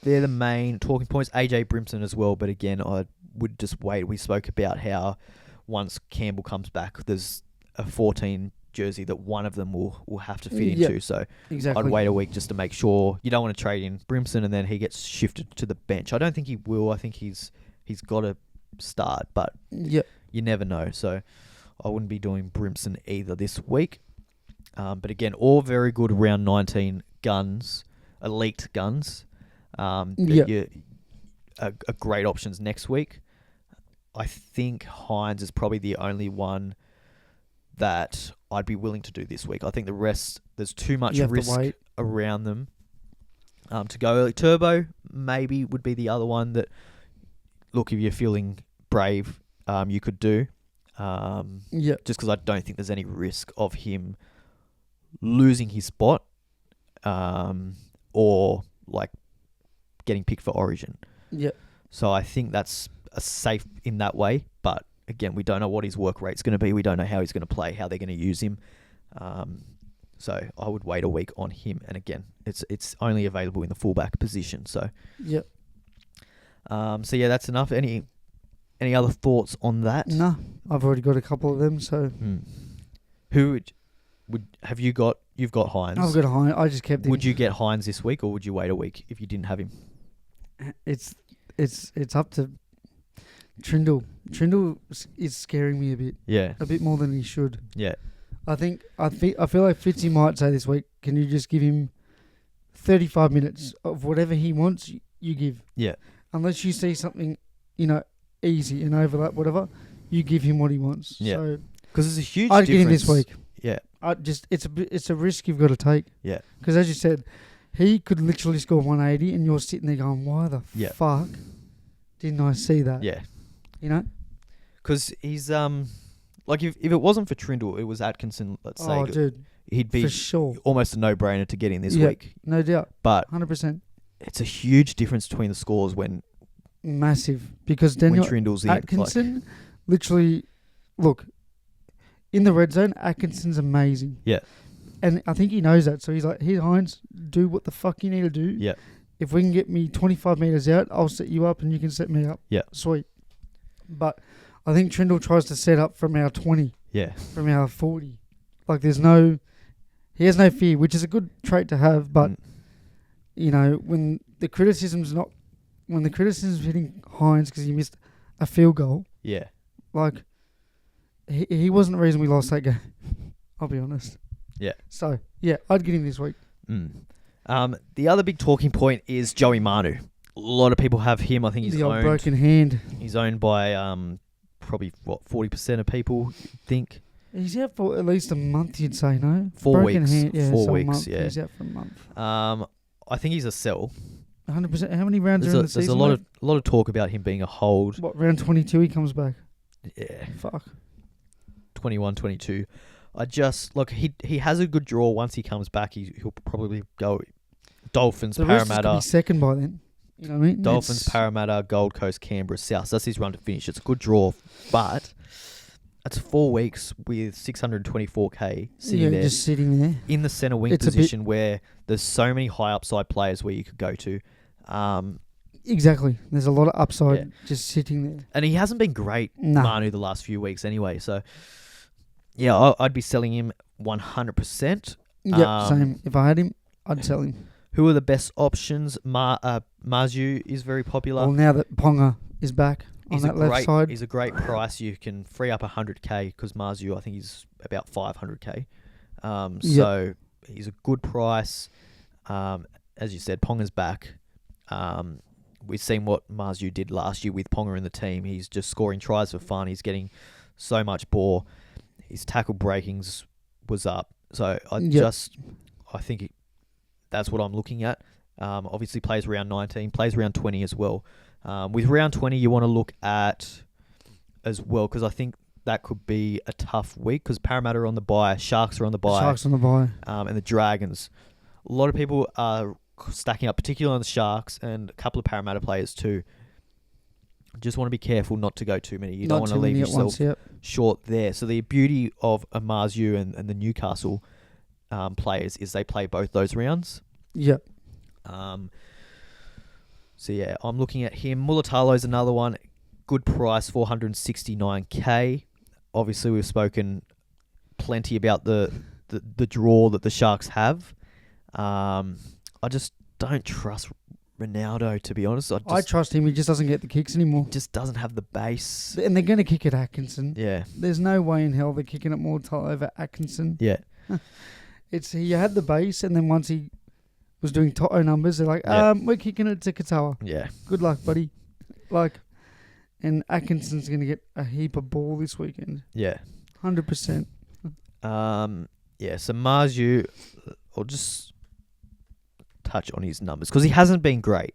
they're the main talking points. AJ Brimson as well, but again, I would just wait. We spoke about how once Campbell comes back, there's a 14 jersey that one of them will have to fit into. So exactly. I'd wait a week just to make sure. You don't want to trade in Brimson and then he gets shifted to the bench. I don't think he will. I think he's got to start, but you never know. So I wouldn't be doing Brimson either this week. But again, all very good round 19 guns, elite guns. Are great options next week. I think Hynes is probably the only one that I'd be willing to do this week. I think the rest, there's too much risk around them to go early. Turbo maybe would be the other one that, look, if you're feeling brave, you could do. Just because I don't think there's any risk of him losing his spot or like getting picked for Origin. So I think that's a safe in that way, but again, we don't know what his work rate's going to be. We don't know how he's going to play, how they're going to use him. So I would wait a week on him. And again, it's only available in the fullback position. So that's enough. Any other thoughts on that? No, I've already got a couple of them. So who would have you got? You've got Hynes. I've got Hynes. I just kept him. Would you get Hynes this week, or would you wait a week if you didn't have him? It's up to Trindle. Trindle is scaring me a bit. Yeah. A bit more than he should. Yeah. I feel like Fitzy might say this week, can you just give him 35 minutes of whatever he wants, you give. Yeah. Unless you see something, easy and overlap, whatever, you give him what he wants. Yeah. So because it's a huge I'd difference. get him this week. Yeah. It's a risk you've got to take. Yeah. Because as you said, he could literally score 180 and you're sitting there going, why the Yeah. fuck didn't I see that? Yeah. You know? Because he's like if it wasn't for Trindle, it was Atkinson. Let's say Dude, he'd be for sure. almost a no-brainer to get in this Yeah. week. No doubt. But 100%. it's a huge difference between the scores when Massive. Because Daniel Trindle's in. Atkinson, literally, look, in the red zone, Atkinson's amazing. Yeah. And I think he knows that. So he's like, here, Hynes, do what the fuck you need to do. Yeah. If we can get me 25 metres out, I'll set you up and you can set me up. Yeah. Sweet. But I think Trindle tries to set up from our 20, Yeah. from our 40. Like he has no fear, which is a good trait to have. But, you know, when the criticism's hitting Hynes because he missed a field goal, Yeah. like, he wasn't the reason we lost that game. I'll be honest. Yeah. So, yeah, I'd get him this week. The other big talking point is Joey Manu. A lot of people have him. I think he's The old owned. broken hand. He's owned by probably 40% of people think. He's out for at least a month, you'd say, no? 4 broken weeks. Hand, yeah, 4 so a weeks. month. Yeah. He's out for a month. I think he's a sell. 100%. How many rounds are in the season? There's a lot of talk about him being a hold. What, round 22 he comes back? Yeah. Fuck. 21, 22. I just look. He has a good draw once he comes back. He'll probably go Dolphins, The rest is Parramatta. gonna be second by then. You know what I mean? Dolphins, It's- Parramatta, Gold Coast, Canberra, South. That's his run to finish. It's a good draw, but it's 4 weeks with 624k sitting there just sitting there. in the centre wing It's a bit- position where there's so many high upside players where you could go to. Exactly. There's a lot of upside Yeah. just sitting there. And he hasn't been great, Nah. Manu, the last few weeks anyway. So, yeah, I'd be selling him 100%. Yep, same. If I had him, I'd sell him. Who are the best options? Mazu is very popular. Well, now that Ponga is back on that left side. He's a great price. You can free up 100k because Mazu, I think, he's about 500k. So he's a good price. As you said, Ponga's back. We've seen what Mazu did last year with Ponga in the team. He's just scoring tries for fun. He's getting so much ball. His tackle breakings was up. So I think that's what I'm looking at. Obviously plays round 19, plays round 20 as well. With round 20, you want to look at as well because I think that could be a tough week because Parramatta are on the bye, Sharks are on the bye. And the Dragons. A lot of people are stacking up, particularly on the Sharks and a couple of Parramatta players too. Just want to be careful not to go too many. You don't want to leave yourself short there. So the beauty of Amazu and the Newcastle players is they play both those rounds. Yep. So yeah, I'm looking at him. Mulatalo's another one. Good price, 469k. Obviously, we've spoken plenty about the draw that the Sharks have. I just don't trust Ronaldo, to be honest. I trust him. He just doesn't get the kicks anymore. Just doesn't have the base. And they're going to kick at Atkinson. Yeah. There's no way in hell they're kicking it more over Atkinson. Yeah. He had the base, and then once he was doing Toto numbers, they're like, we're kicking it to Katoa. Yeah. Good luck, buddy. And Atkinson's going to get a heap of ball this weekend. Yeah. 100%. Yeah, so Mazu, I'll just touch on his numbers because he hasn't been great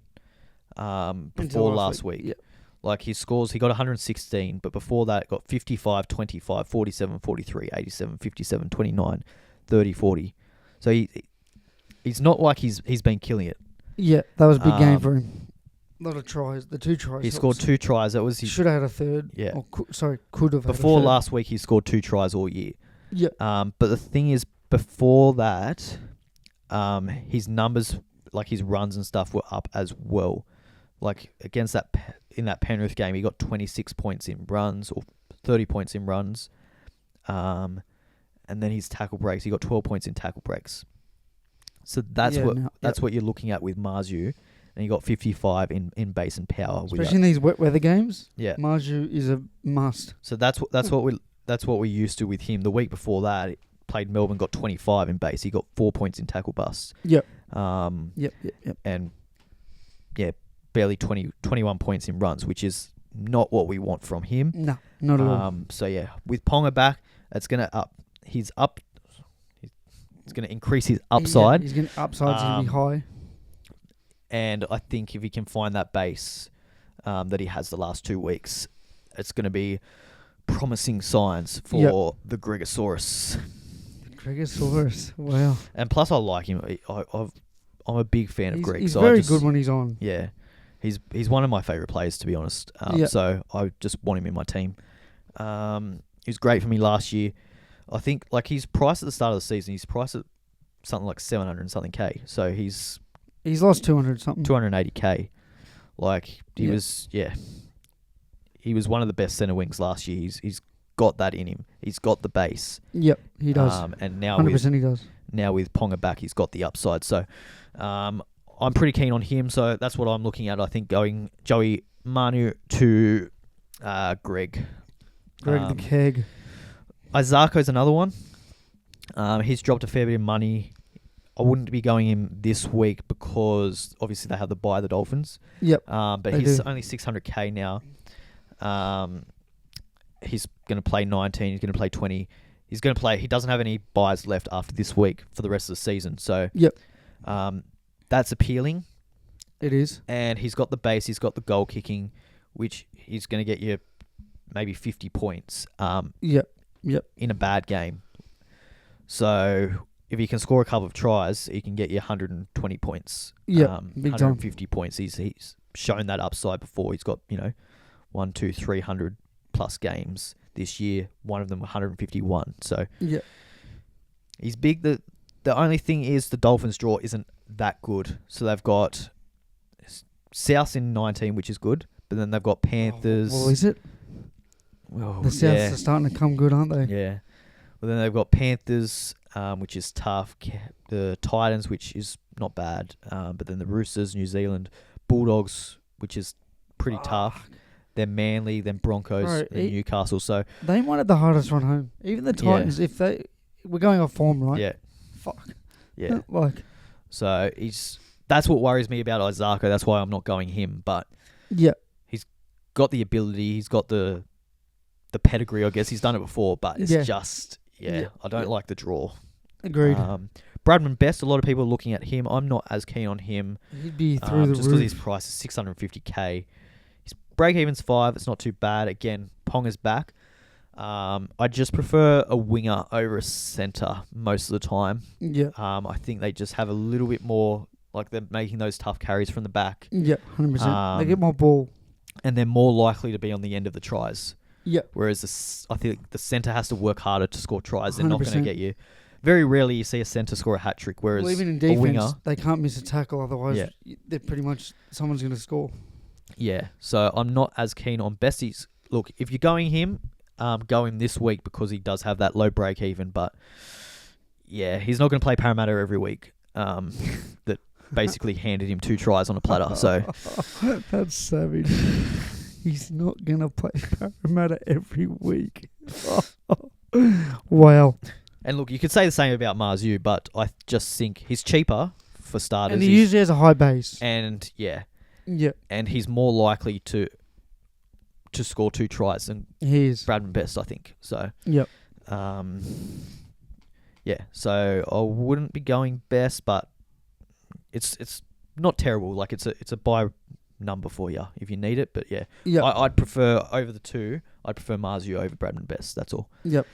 before last week. Yep. Like his scores, he got 116, but before that got 55, 25, 47, 43, 87, 57, 29, 30, 40. So he's not like he's been killing it. Yeah, that was a big game for him. A lot of tries. The 2 tries. He scored 2 tries. That was his. Should have had a third. Yeah. Or could have. Before had a third. last week, he scored 2 tries all year. Yeah. But the thing is, before that, his numbers, like his runs and stuff, were up as well. Like against in that Penrith game, he got 26 points in runs or 30 points in runs. And then his tackle breaks, he got 12 points in tackle breaks. So that's what you're looking at with Mazu. And he got 55 in base and power. Especially in these wet weather games. Yeah. Mazu is a must. So that's what we're used to with him. The week before that, he played Melbourne, got 25 in base. He got 4 points in tackle busts. Yep. Yep. And yeah, barely 21 points in runs, which is not what we want from him. No, not at all. So yeah, with Ponga back, it's gonna up. He's up. It's going to increase his upside. He's going upside's going to be high. And I think if he can find that base that he has the last 2 weeks, it's going to be promising signs for the Gregosaurus. Gregosaurus, wow. And plus, I like him. I'm a big fan of Greg. He's very good when he's on. Yeah. He's one of my favourite players, to be honest. So I just want him in my team. He was great for me last year. I think like he's priced at the start of the season. He's priced at something like 700 and something K. So he's lost 200 something. 280K. Like he was He was one of the best centre wings last year. He's got that in him. He's got the base. Yep, he does. And now 100% he does. Now with Ponga back, he's got the upside. So I'm pretty keen on him. So that's what I'm looking at. I think going Joey Manu to Greg. Greg the Keg. Isaaco's another one. He's dropped a fair bit of money. I wouldn't be going him this week because obviously they have the bye, the Dolphins. Yep. But he's only 600K now. He's going to play 19. He's going to play 20. He's going to play. He doesn't have any buys left after this week for the rest of the season. So that's appealing. It is. And he's got the base. He's got the goal kicking, which he's going to get you maybe 50 points. Yep. In a bad game. So if he can score a couple of tries, he can get you 120 points. Big 150 points. He's shown that upside before. He's got 300 plus games this year. One of them 151. So he's big. The only thing is the Dolphins draw isn't that good. So they've got South in 19, which is good, but then they've got Panthers. Well, is it? Well, the Souths are starting to come good, aren't they? Yeah. Well, then they've got Panthers, which is tough. The Titans, which is not bad. But then the Roosters, New Zealand, Bulldogs, which is pretty tough. Then Manly, then Broncos, then Newcastle. So they might have the hardest run home. Even the Titans, if we're going off form, right? Yeah. Fuck. Yeah. So that's what worries me about Isaaco. That's why I'm not going him. But he's got the ability. He's got the pedigree, I guess. He's done it before, but it's just I don't like the draw. Agreed. Bradman Best, a lot of people are looking at him. I'm not as keen on him. He'd be through the just roof. because his price is 650K. His break-even's 5. It's not too bad. Again, Ponga's back. I just prefer a winger over a centre most of the time. Yeah. I think they just have a little bit more, like they're making those tough carries from the back. Yeah, 100%. They get more ball. And they're more likely to be on the end of the tries. Yeah. Whereas I think the centre has to work harder to score tries. They're 100%. not going to get you. Very rarely you see a centre score a hat trick. Whereas even in defense, a winger, they can't miss a tackle. Otherwise, they're pretty much someone's going to score. Yeah. So I'm not as keen on Besties. Look, if you're going him, go him this week because he does have that low break even. But yeah, he's not going to play Parramatta every week. That basically handed him 2 tries on a platter. So that's savage. He's not going to play Parramatta every week. Wow. And look, you could say the same about Marzu, but I just think he's cheaper for starters. And he usually has a high base. And and he's more likely to score 2 tries than Bradman Best, I think. So so I wouldn't be going Best, but it's not terrible. Like it's a buy number for you if you need it. But I'd prefer over the 2. I'd prefer Marzu over Bradman Best. That's all. Yep.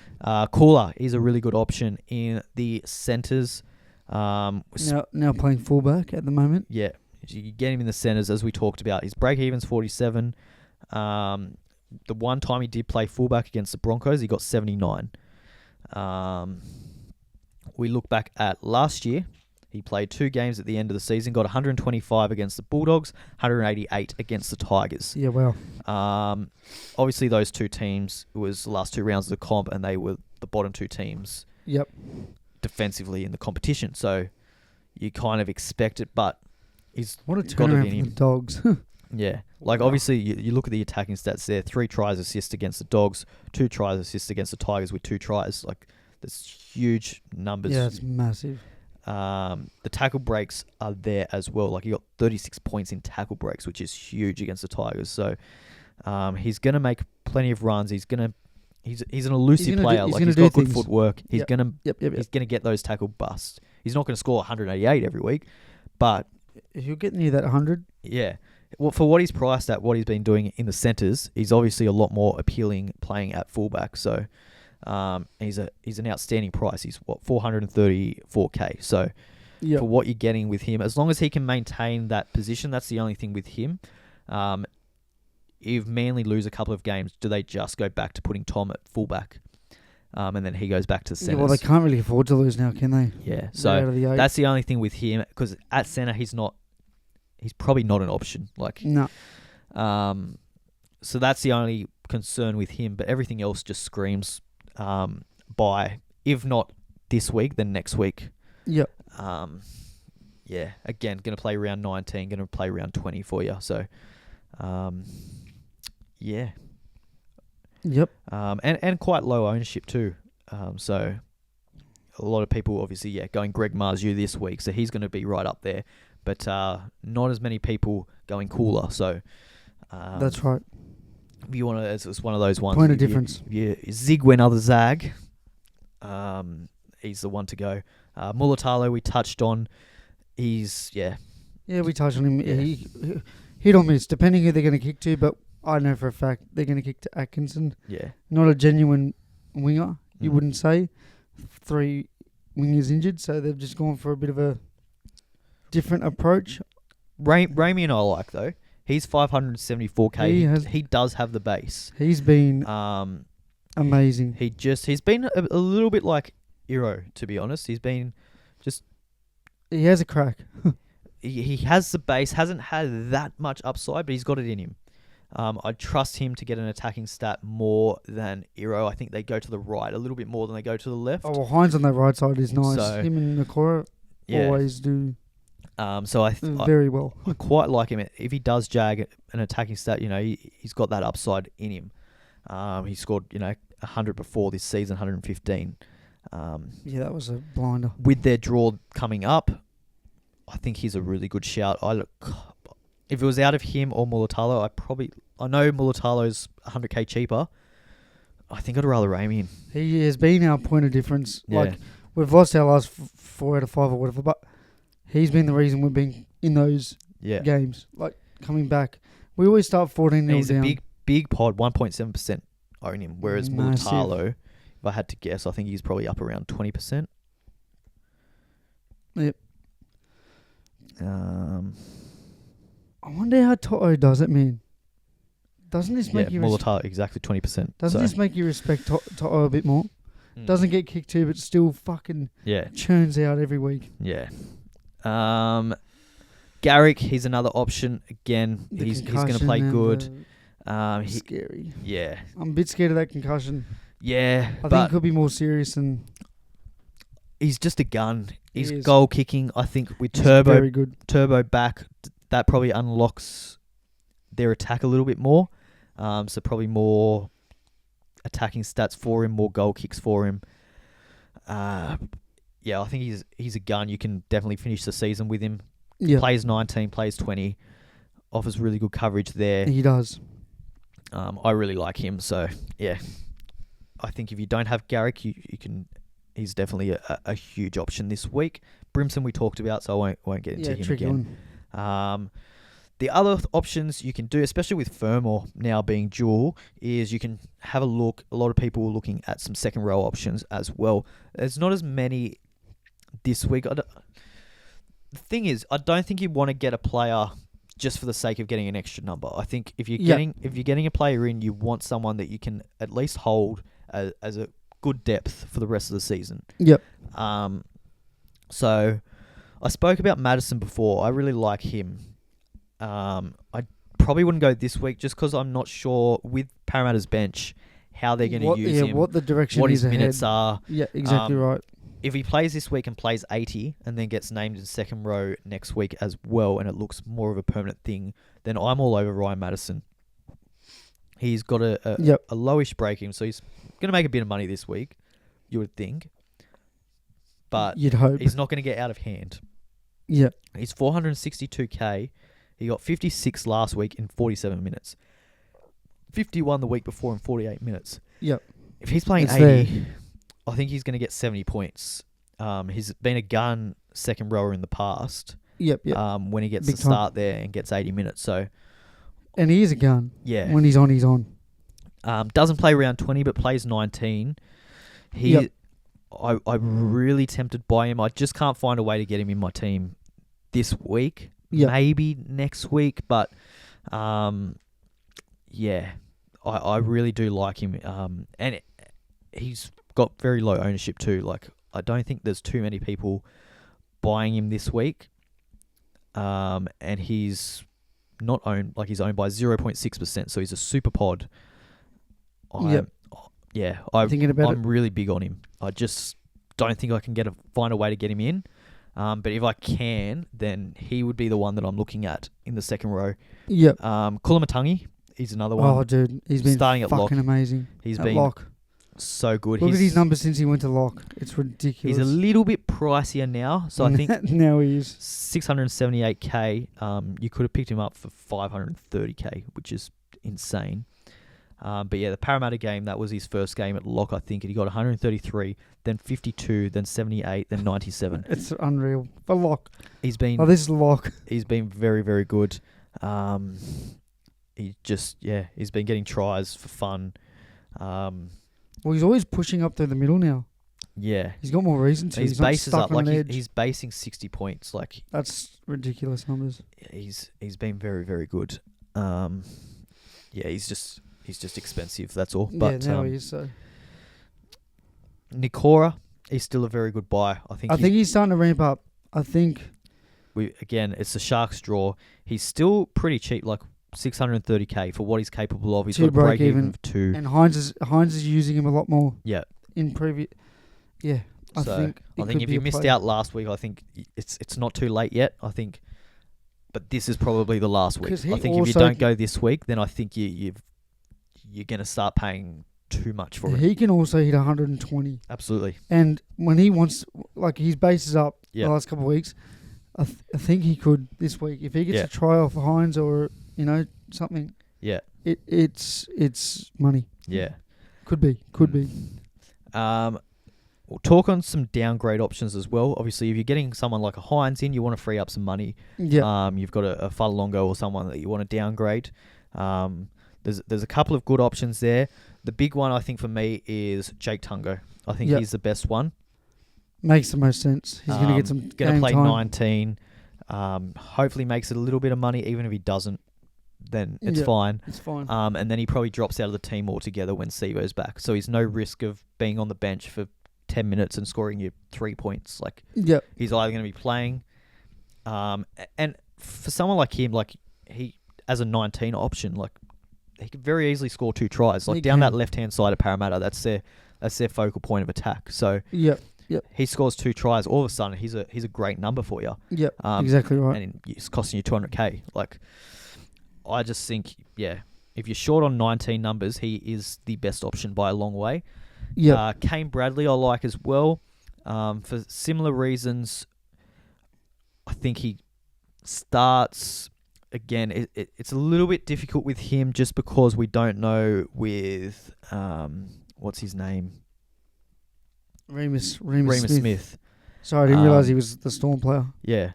Cooler is a really good option in the centres. Now playing fullback at the moment. Yeah, you get him in the centres as we talked about. His break even's 47. The one time he did play fullback against the Broncos, he got 79. We look back at last year. He played 2 games at the end of the season, got 125 against the Bulldogs, 188 against the Tigers. Yeah, wow. Obviously, those 2 teams, it was the last 2 rounds of the comp, and they were the bottom 2 teams defensively in the competition. So you kind of expect it, but he's what a turnaround for the Dogs. Yeah. Like, obviously, you look at the attacking stats there, 3 tries assist against the Dogs, 2 tries assist against the Tigers with 2 tries. Like, that's huge numbers. Yeah, it's massive. The tackle breaks are there as well. Like, he got 36 points in tackle breaks, which is huge against the Tigers. So he's going to make plenty of runs. He's going to He's an elusive gonna player. do- Like he's he's gonna got do good things. footwork. He's Yep. gonna Yep. he's gonna get those tackle busts. He's not gonna score 188 every week, but If you're getting near that 100, yeah. Well, for what he's priced at, what he's been doing in the centres, he's obviously a lot more appealing playing at fullback. So, he's an outstanding price. He's 434k. So, yeah, for what you're getting with him, as long as he can maintain that position, that's the only thing with him. If Manly lose a couple of games, do they just go back to putting Tom at fullback, and then he goes back to yeah. centres? Well, they can't really afford to lose now, can they? Yeah. They're out So of the eight. that's the only thing with him, because at centre he's probably not an option. Like, No. so that's the only concern with him. But everything else just screams by, if not this week, then next week. Yep. Yeah. Again, going to play round 19, going to play round 20 for you. So, yeah. Yep. And quite low ownership too. So a lot of people obviously, going Greg Marzu this week. So he's going to be right up there. But not as many people going Cooler. So That's right. if you want to, it's one of those ones. Point of difference. You zig when others zag. He's the one to go. Mulatalo we touched on. He's Yeah, we touched on him. Yeah. He hit or miss, depending who they're going to kick to. But I know for a fact they're going to kick to Atkinson. yeah. Not a genuine winger, you Mm. wouldn't say. 3 wingers injured, so they've just gone for a bit of a different approach. Ramey and I like though. He's 574k. He does have the base. He's been amazing. He's been a little bit like Iro, to be honest. He's been He has a crack. he has the base, hasn't had that much upside, but he's got it in him. I trust him to get an attacking stat more than Iro. I think they go to the right a little bit more than they go to the left. Oh, well, Hynes on that right side is nice. So, Him and Nakora always do So I very well. I quite like him. If he does jag an attacking stat, he's got that upside in him. He scored 100 before this season, 115. Yeah, that was a blinder. With their draw coming up, I think he's a really good shout. If it was out of him or Mulatalo, I know Mulatalo's 100k cheaper. I think I'd rather Ramey in. He has been our point of difference. Yeah. Like, we've lost our last 4 out of 5 or whatever, but he's been the reason we've been in those games. Like, coming back. We always start 14-0 He's down. a big pod, 1.7% own him. Whereas Massive. Mulatalo, if I had to guess, I think he's probably up around 20%. Yep. I wonder how Toto does it, man. Doesn't this make you Mulatalo, exactly 20%. Doesn't this make you respect Toto a bit more? Doesn't get kicked too, but still fucking churns out every week. Yeah. Garrick, he's another option. Again, he's going to play good. Scary. Yeah. I'm a bit scared of that concussion. Yeah. I think it could be more serious than... He's just a gun. He's is. goal kicking. I think with He's very good. Turbo back, that probably unlocks their attack a little bit more. So probably more attacking stats for him, more goal kicks for him. I think he's a gun. You can definitely finish the season with him. Yeah. Plays 19, plays 20, offers really good coverage there. He does. I really like him. So yeah, I think if you don't have Garrick, you can. He's definitely a huge option this week. Brimson we talked about, so I won't get into him again. The other options you can do, especially with Fermor now being dual, is you can have a look. A lot of people are looking at some second row options as well. There's not as many this week. The thing is, I don't think you want to get a player just for the sake of getting an extra number. I think if you're getting a player in, you want someone that you can at least hold as a good depth for the rest of the season. Yep. So I spoke about Madison before. I really like him. I probably wouldn't go this week just because I'm not sure with Parramatta's bench how they're going to use him. What the direction what is his ahead. minutes are. Yeah, exactly right. If he plays this week and plays 80 and then gets named in second row next week as well, and it looks more of a permanent thing, then I'm all over Ryan Madison. He's got a lowish breaking, so he's going to make a bit of money this week, you would think. But you'd hope. He's not going to get out of hand. Yeah. He's 462k. He got 56 last week in 47 minutes. 51 the week before in 48 minutes. Yep. if he's playing It's 80, I think he's going to get 70 points. He's been a gun second rower in the past. Yep. When he gets Big to time. start there and gets 80 minutes. So, And he is a gun. yeah. When he's on, he's on. Doesn't play round 20, but plays 19. I'm really tempted by him. I just can't find a way to get him in my team this week. Yep. Maybe next week, but yeah, I really do like him. And he's got very low ownership too. Like, I don't think there's too many people buying him this week. And he's not owned, like he's owned by 0.6%, so he's a super pod. I'm really big on him. I just don't think I can find a way to get him in. But if I can, then he would be the one that I'm looking at in the second row. Yep. Kulamattangi, he's another one. Oh, dude, he's been starting at fucking lock. amazing. He's at been lock. So good. Look at his numbers since he went to lock. It's ridiculous. He's a little bit pricier now, so I think now he is 678k. You could have picked him up for 530k, which is insane. But yeah, the Parramatta game, that was his first game at lock, I think, and he got 133, then 52, then 78, then 97. It's unreal. For lock. He's been this is lock. He's been very, very good. He's been getting tries for fun. Well, he's always pushing up through the middle now. Yeah. He's got more reason to. His He's base is not up. stuck on Like an edge. he's basing 60 points. Like, that's ridiculous numbers. He's been very, very good. He's just expensive. That's all. But now he is. So Nikora, he's still a very good buy. I think he's starting to ramp up. I think it's the Sharks draw. He's still pretty cheap, like 630k for what he's capable of. He's got a break even of 2. And Hynes is using him a lot more. Yeah. In previous, I think if you missed out last week, I think it's not too late yet. I think, but this is probably the last week. I think if you don't go this week, then I think you're going to start paying too much for it. He can also hit 120. Absolutely. And when he wants, like, his base is up the last couple of weeks, I think he could this week if he gets a try off Hynes or something. Yeah. It's money. Yeah. Could be. We'll talk on some downgrade options as well. Obviously, if you're getting someone like a Hynes in, you want to free up some money. Yeah. You've got a Falongo or someone that you want to downgrade. There's a couple of good options there. The big one, I think, for me is Jake Tungo. I think he's the best one. Makes the most sense. He's going to get some game Going to play time. 19. Hopefully makes it a little bit of money. Even if he doesn't, then it's fine. It's fine. And then he probably drops out of the team altogether when Sivo's back. So he's no risk of being on the bench for 10 minutes and scoring you 3 points. Like, he's either going to be playing. And for someone like him, like he as a 19 option, like he could very easily score 2 tries. Like down that left-hand side of Parramatta, that's their focal point of attack. So he scores 2 tries. All of a sudden, he's a great number for you. Yep, exactly right. And it's costing you 200k. Like, I just think, if you're short on 19 numbers, he is the best option by a long way. Yeah. Kane Bradley I like as well. For similar reasons, I think he starts... Again, it's a little bit difficult with him just because we don't know with... what's his name? Remus Smith. Sorry, I didn't realise he was the Storm player. Yeah.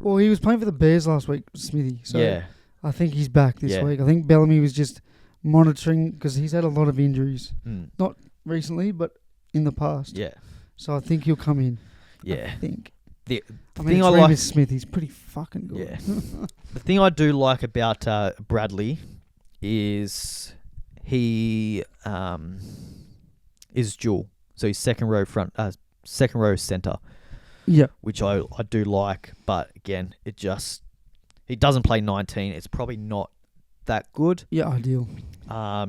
Well, he was playing for the Bears last week, Smithy. So I think he's back this week. I think Bellamy was just monitoring because he's had a lot of injuries. Not recently, but in the past. Yeah. So I think he'll come in. Yeah. I think. The thing thing I like Remus Smith, he's pretty fucking good. Yeah. The thing I do like about Bradley is he is dual. So he's second row centre. Yeah. Which I do like, but again, he doesn't play 19. It's probably not that good. Yeah, ideal.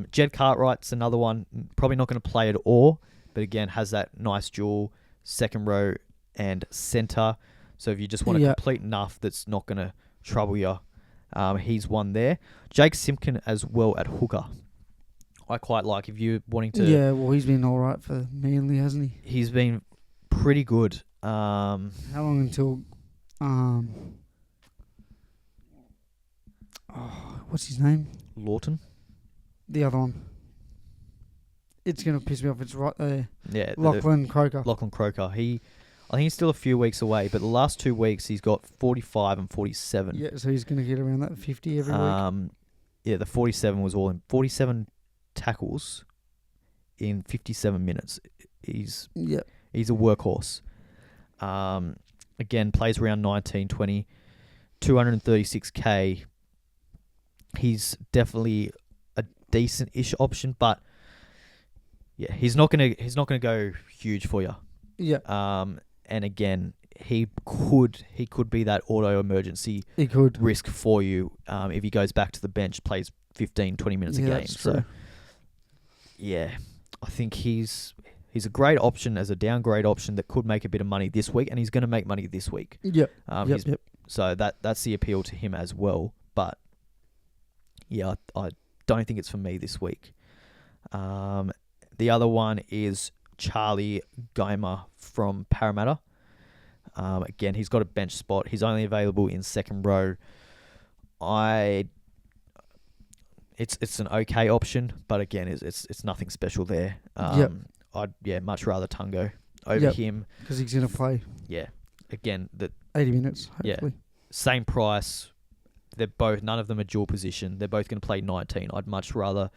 Jed Cartwright's another one. Probably not going to play at all, but again, has that nice dual second row and centre. So if you just want a complete nuff that's not going to trouble you, he's one there. Jake Simpkin as well at hooker. I quite like if you're wanting to... Yeah, well, he's been all right for Manly, hasn't he? He's been pretty good. How long until... what's his name? Lawton? The other one. It's going to piss me off. It's right there. Yeah, Lachlan Croker. Lachlan Croker. I think he's still a few weeks away, but the last 2 weeks he's got 45 and 47. Yeah, so he's going to get around that 50 every week. Yeah, the 47 was all in 47 tackles in 57 minutes. He's a workhorse. Again, plays around 19, 20, 236k. He's definitely a decent-ish option, but yeah, he's not gonna go huge for you. Yeah. And again, he could be that auto emergency risk for you if he goes back to the bench, plays 15, 20 minutes a game. That's true. So yeah, I think he's a great option as a downgrade option that could make a bit of money this week, and he's going to make money this week. Yep. So that's the appeal to him as well. But yeah, I don't think it's for me this week. The other one is Charlie Geimer from Parramatta. Again, he's got a bench spot. He's only available in second row. It's an okay option, but again, it's nothing special there. I'd much rather Tungo over him because he's going to play. Yeah, again, 80 minutes. Hopefully. Same price. None of them are dual position. They're both going to play 19. I'd much rather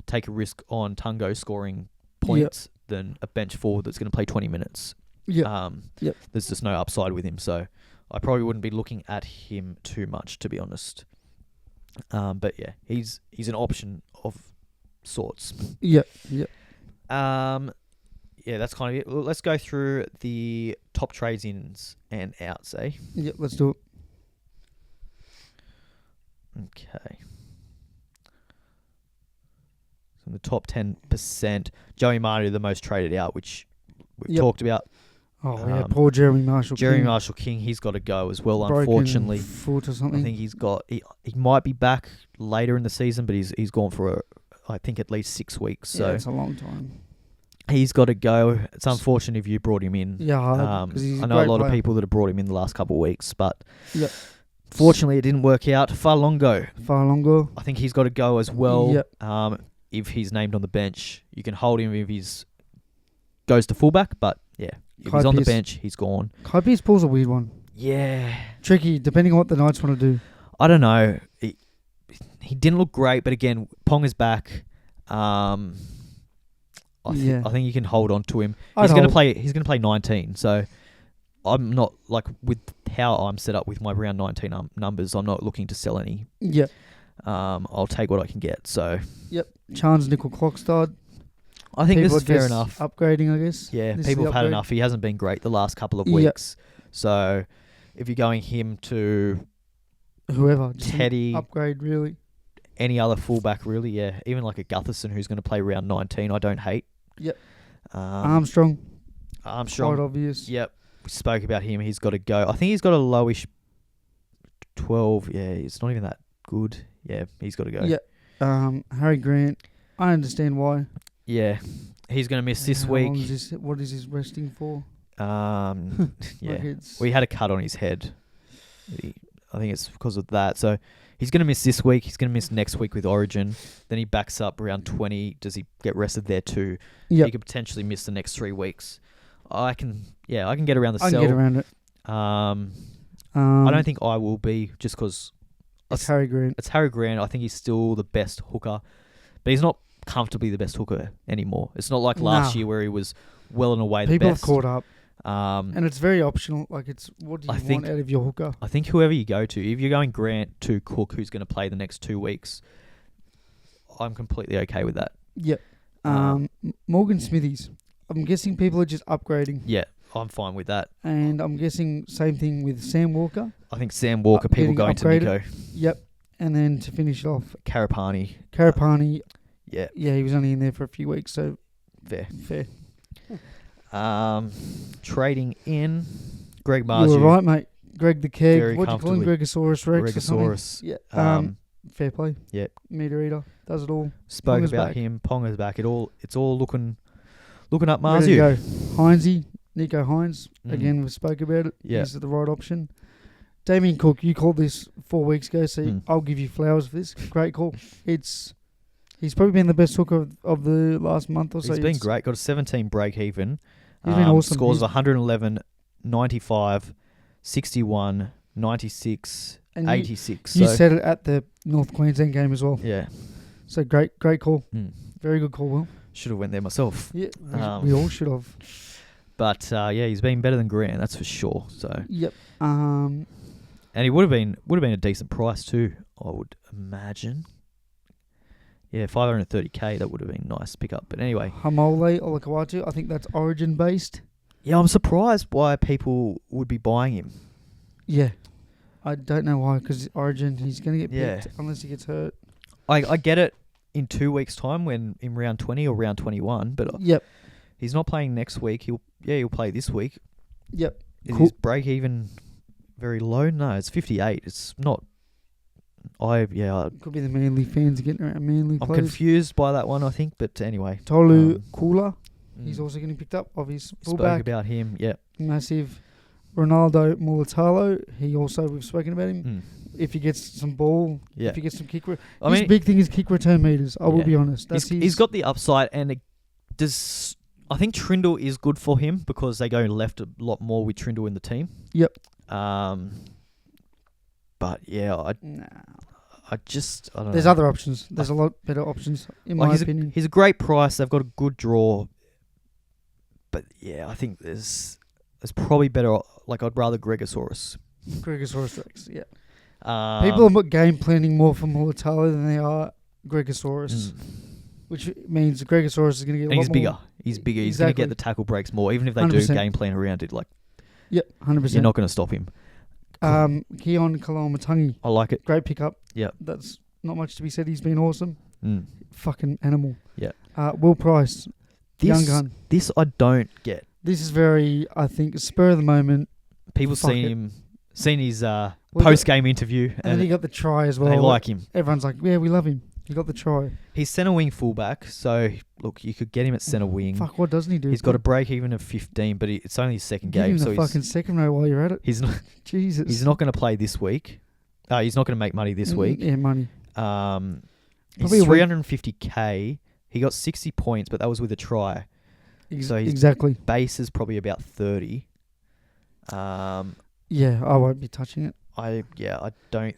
take a risk on Tungo scoring points than a bench forward that's going to play 20 minutes. There's just no upside with him, so I probably wouldn't be looking at him too much, to be honest. But yeah, he's an option of sorts. That's kind of it. Let's go through the top trades ins and outs, eh? Yep, let's do it. Okay. So in the top 10%, Joey Manu, the most traded out, which we've talked about. Oh, poor Jeremy Marshall King, he's got to go as well, unfortunately. Foot or something. I think he might be back later in the season, but he's gone for I think at least 6 weeks. So it's a long time. He's got to go. It's unfortunate if you brought him in. Yeah, I know a lot of people that have brought him in the last couple of weeks, but fortunately it didn't work out. Farlongo. I think he's got to go as well. If he's named on the bench, you can hold him if he's goes to fullback, but yeah, if he's on the bench, he's gone. Kai Pearce Paul's a weird one. Yeah. Tricky, depending on what the Knights want to do. I don't know. He didn't look great, but again, Ponga's back. I think you can hold on to him. He's going to play 19, so I'm not with how I'm set up with my round 19 numbers. I'm not looking to sell any. Yep. I'll take what I can get. So. Yep. Chance Nickel Clockstad. I think this is fair enough. Upgrading, I guess. Yeah, people have had enough. He hasn't been great the last couple of weeks. So if you're going him to whoever, Teddy, upgrade really. Any other fullback really, yeah. Even like a Gutherson who's going to play round 19, I don't hate. Yep. Armstrong. Quite obvious. Yep. We spoke about him. He's got to go. I think he's got a lowish 12. Yeah, it's not even that good. Yeah, he's got to go. Yeah. Harry Grant. I understand why. Yeah. He's going to miss this week. What is his resting for? Yeah. We had a cut on his head. I think it's because of that. So he's going to miss this week. He's going to miss next week with Origin. Then he backs up around 20. Does he get rested there too? Yep. He could potentially miss the next 3 weeks. I can get around the sell. I can get around it. I don't think I will be just because it's Harry Grant. It's Harry Grant. I think he's still the best hooker, but he's not comfortably the best hooker anymore. It's not like last year where he was well and away the best. People have caught up. And it's very optional. It's what do you want out of your hooker? I think whoever you go to, if you're going Grant to Cook, who's going to play the next 2 weeks, I'm completely okay with that. Yep. Morgan Smithies. I'm guessing people are just upgrading. Yeah, I'm fine with that. And I'm guessing same thing with Sam Walker. I think Sam Walker, people going upgraded. To Nicho. Yep. And then to finish off, Karapani. Yeah, he was only in there for a few weeks, so fair. Trading in Greg Marju. You were right, mate. Greg the Keg. What do you call him? Gregosaurus Rex Gregosaurus. Yeah. Fair play. Yeah. Meter eater. Does it all. Spoke Ponga's about back. Him. Ponga's back. It's all looking up Marju. Ready to go. Hynesy. Nicho Hynes. Again, we spoke about it. Yeah. He's the right option. Damien Cook, you called this 4 weeks ago, so I'll give you flowers for this. Great call. It's He's probably been the best hooker of the last month or so. He's been great. Got a 17 break even. He's been awesome. Scores of 111, 95, 61, 96, And 86. You so, said it at the North Queensland game as well. yeah. So great call. Mm. Very good call, Will. Should have went there myself. Yeah, we all should have. But yeah, he's been better than Grant, that's for sure. So Yep. and he would have been a decent price too, I would imagine. Yeah, 530k, that would have been nice to pick up. But anyway, Hamole Olakawatu, I think that's Origin based. yeah, I'm surprised why people would be buying him. Yeah. I don't know why, because Origin, he's going to get Yeah. picked unless he gets hurt. I get it in 2 weeks' time when in round 20 or round 21, but Yep. he's not playing next week. He'll play this week. Yep. Is Cool. his break even very low? No, it's 58. It's not. Could be the Manly fans getting around Manly I'm players. confused by that one, I think, but anyway. Tolu Kula, he's mm, also getting picked up. Obviously, spoke fullback, about him, yeah. massive. Ronaldo Mulatalo, we've spoken about him. Mm, If he gets some ball, yeah. if he gets some kick, his I mean, big thing is kick return meters. I will Yeah. be honest. That's he's got the upside, and I think Trindle is good for him because they go left a lot more with Trindle in the team. Yep. But yeah, I don't know. There's other options. There's a lot better options, in my opinion. He's a great price. They've got a good draw. But yeah, I think there's probably better. Like, I'd rather Gregosaurus. Gregosaurus Rex, yeah. Um, People are game planning more for Mulatalo than they are Gregosaurus, which means Gregosaurus is going to get a and lot he's bigger. more. He's bigger. He's going to get the tackle breaks more, even if they 100%. do game plan around it. Like, Yep, 100%. you're not going to stop him. Keon Kalamatangi, I like it. great pickup. Yep. That's not much to be said. He's been awesome. Mm. Fucking animal. Yeah. Will Price, young gun. This I don't get. This is very, I think, spur of the moment. People Fuck seen his Well, post-game interview, And then he got the try as well. they like him. Everyone's like, yeah, we love him. He got the try. He's centre wing fullback, so look, you could get him at centre wing. Fuck, what doesn't he do? He's got a break even of 15, but it's only his second Give game, him so the fucking second row while you're at it. he's not Jesus. he's not going to play this week. He's not going to make money this week. Yeah, money. He's Probably a week. 350k. He got 60 points, but that was with a try. So he's Exactly. Base is probably about 30. Yeah, I won't be touching it. I don't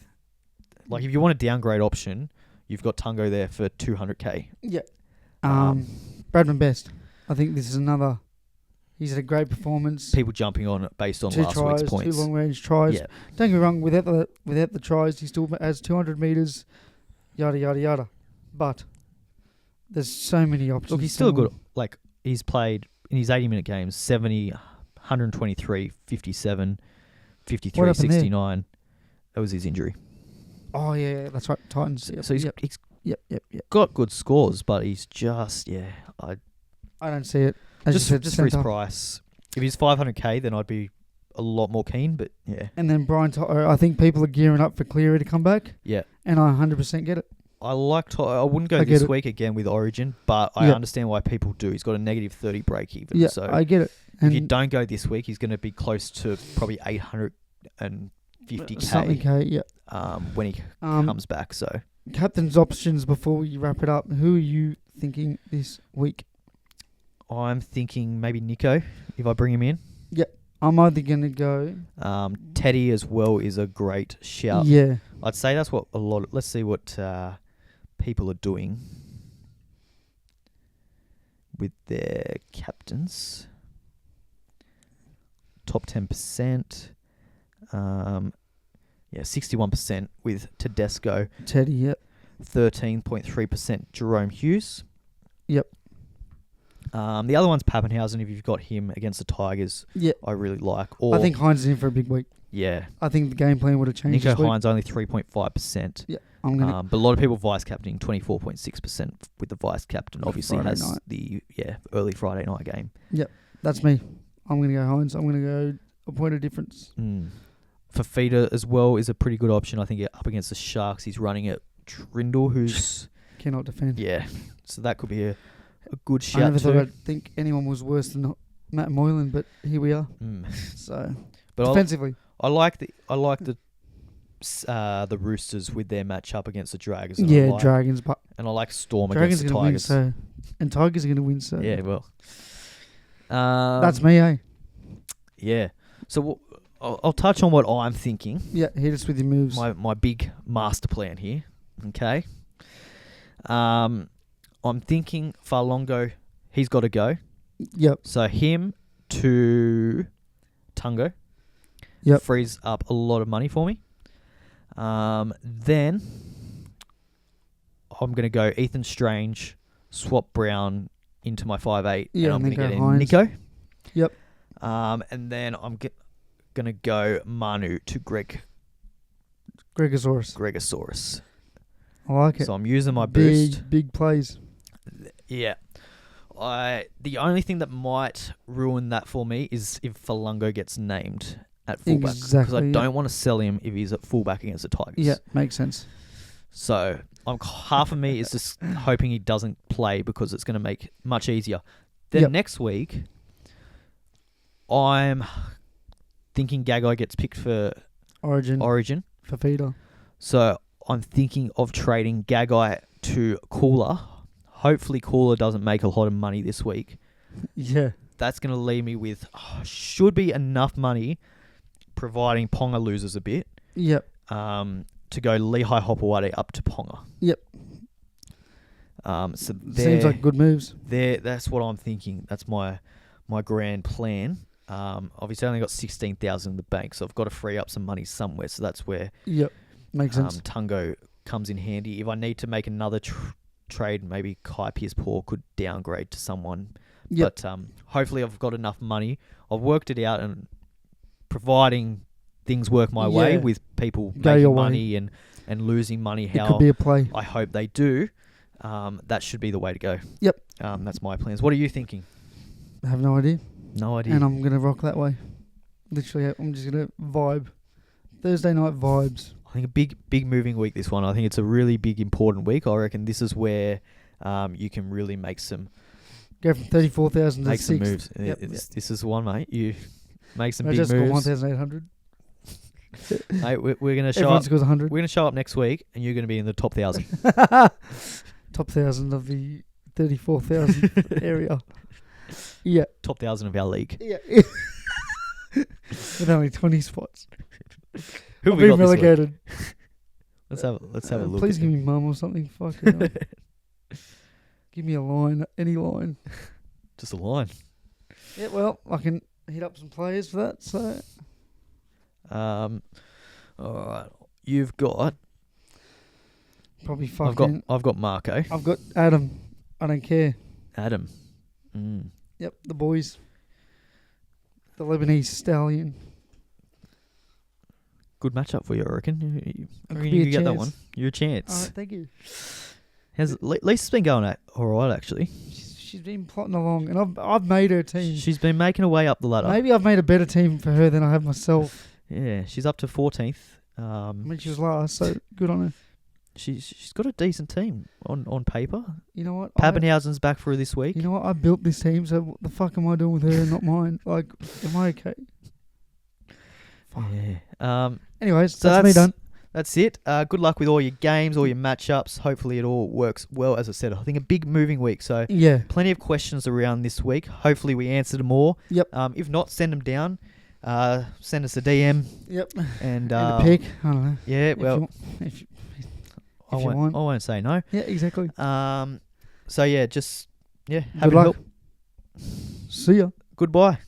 like, if you want a downgrade option, you've got Tungo there for 200k. Yeah. Bradman Best. I think this is another. He's had a great performance. People jumping on it based on 2 last tries, week's points. 2 long range tries. Yeah. Don't get me wrong. Without the tries, he still has 200 meters. Yada yada yada. But there's so many options. Look, he's still good. Like, he's played in his 80-minute games 70, 123, 57, 53, What happened there? 69. That was his injury. Oh yeah, that's right. Titans. Yep, So he's yep. got good scores, but he's just I don't see it. As just you said, just for his centre. price. If he's 500k, then I'd be a lot more keen. But yeah, And then Brian Toto, I think people are gearing up for Cleary to come back, yeah. and I 100% get it. I wouldn't go I get this it. week again with Origin, but I Yeah. understand why people do. He's got a negative 30 break even. Yeah, So I get it. if And you don't go this week, he's going to be close to probably 850k. something K, yeah. When he Um, comes back. So Captain's options before we wrap it up. Who are you thinking this week? I'm thinking maybe Nicho if I bring him in. I'm either going to go... Teddy as well is a great shout. Yeah. I'd say that's what let's see what people are doing with their captains. Top 10%. 61% with Tedesco. Teddy, yeah. 13.3% Jerome Hughes. Yep. The other one's Pappenhausen. If you've got him against the Tigers, Yeah. I really like. Or I think Hynes is in for a big week. yeah, I think the game plan would have changed Nicho this week. Hynes only 3.5%. Yeah, I'm going to... But a lot of people vice captaining 24.6% with the vice captain. Obviously Friday has night. the early Friday night game. That's me. I'm going to go Hynes. I'm going to go a point of difference. Fafita as well is a pretty good option. I think up against the Sharks, he's running at Trindle, who's Cannot defend. So that could be a good I shout never thought too. I'd think anyone was worse than Matt Moylan, but here we are. So But defensively, I like the the Roosters with their matchup against the Dragons. And Yeah, Dragons. But and I like Storm Dragons against are the going to Tigers. win, so... And Tigers are going to win, so... Yeah, well. That's me, eh? Yeah. So I'll touch on what I'm thinking. Yeah, hit us with your moves. My big master plan here. Okay. I'm thinking Farlongo, he's got to go. Yep. So him to Tungo. Yep. Frees up a lot of money for me. Then I'm going to go Ethan Strange, swap Brown into my 5'8", Yeah, and I'm going to get in Hynes. Nicho. Yep. And then I'm going to go Manu to Gregosaurus. Gregosaurus. I like it. So I'm using my boost. Big plays. Yeah. The only thing that might ruin that for me is if Falungo gets named at fullback. Exactly. Because I don't want to sell him if he's at fullback against the Tigers. Yeah, makes sense. So half of me is just hoping he doesn't play because it's going to make it much easier. Then next week, I'm thinking Gagai gets picked for Origin. For feeder. So I'm thinking of trading Gagai to Cooler. Hopefully Cooler doesn't make a lot of money this week. Yeah. That's going to leave me with should be enough money, providing Ponga loses a bit. Yep. To go Lehigh Hopewade up to Ponga. Yep. So seems like good moves. That's what I'm thinking. That's my grand plan. Obviously, I only got 16,000 in the bank, so I've got to free up some money somewhere. So that's where makes sense. Tungo comes in handy. If I need to make another trade, maybe Kai Pierce-Paul could downgrade to someone. Yep. But hopefully, I've got enough money. I've worked it out, and providing things work my way with people making money and losing money, it could be a play. I hope they do. That should be the way to go. Yep. That's my plans. What are you thinking? I have no idea. No idea. And I'm going to rock that way. Literally, I'm just going to vibe. Thursday night vibes. I think a big moving week, this one. I think it's a really big, important week. I reckon this is where you can really make some... Go from 34,000 to make some 6. moves. Yep. This is the one, mate. You make some big just moves. score 1,800. Mate, we're going to show Everyone up. scores 100. We're going to show up next week, and you're going to be in the top 1,000. Top 1,000 of the 34,000 area. Yeah. Top 1,000 of our league. Yeah. With only 20 spots. Who have I've we been got this week? relegated. Let's have a look. Please give me mum or something. Fucking hell. Give me a line. Any line. Just a line. Yeah, well, I can hit up some players for that, so... All right. You've got... Probably fucking... I've got Marco. I've got Adam. I don't care. Adam. Yep, the boys. The Lebanese stallion. Good matchup for you, I reckon. I reckon be you a can get that chance. one. You're a chance. All right, thank you. Lisa's been going all right, actually. She's been plotting along, and I've made her team. She's been making her way up the ladder. Maybe I've made a better team for her than I have myself. Yeah, she's up to 14th. I mean, she was last, so good on her. She's got a decent team on paper. You know what? Papenhausen's back for this week. You know what? I built this team, so what the fuck am I doing with her and not mine? Like, am I okay? Fuck. Yeah. Anyways, so that's me done. That's it. Good luck with all your games, all your matchups. Hopefully it all works well. As I said, I think a big moving week. So plenty of questions around this week. Hopefully we answered them all. Yep. If not, send them down. Send us a DM. Yep. And a pic. I don't know. Yeah. Well, if you I won't say no. Yeah. Exactly. So yeah, just Good happy luck. help. See ya. Goodbye.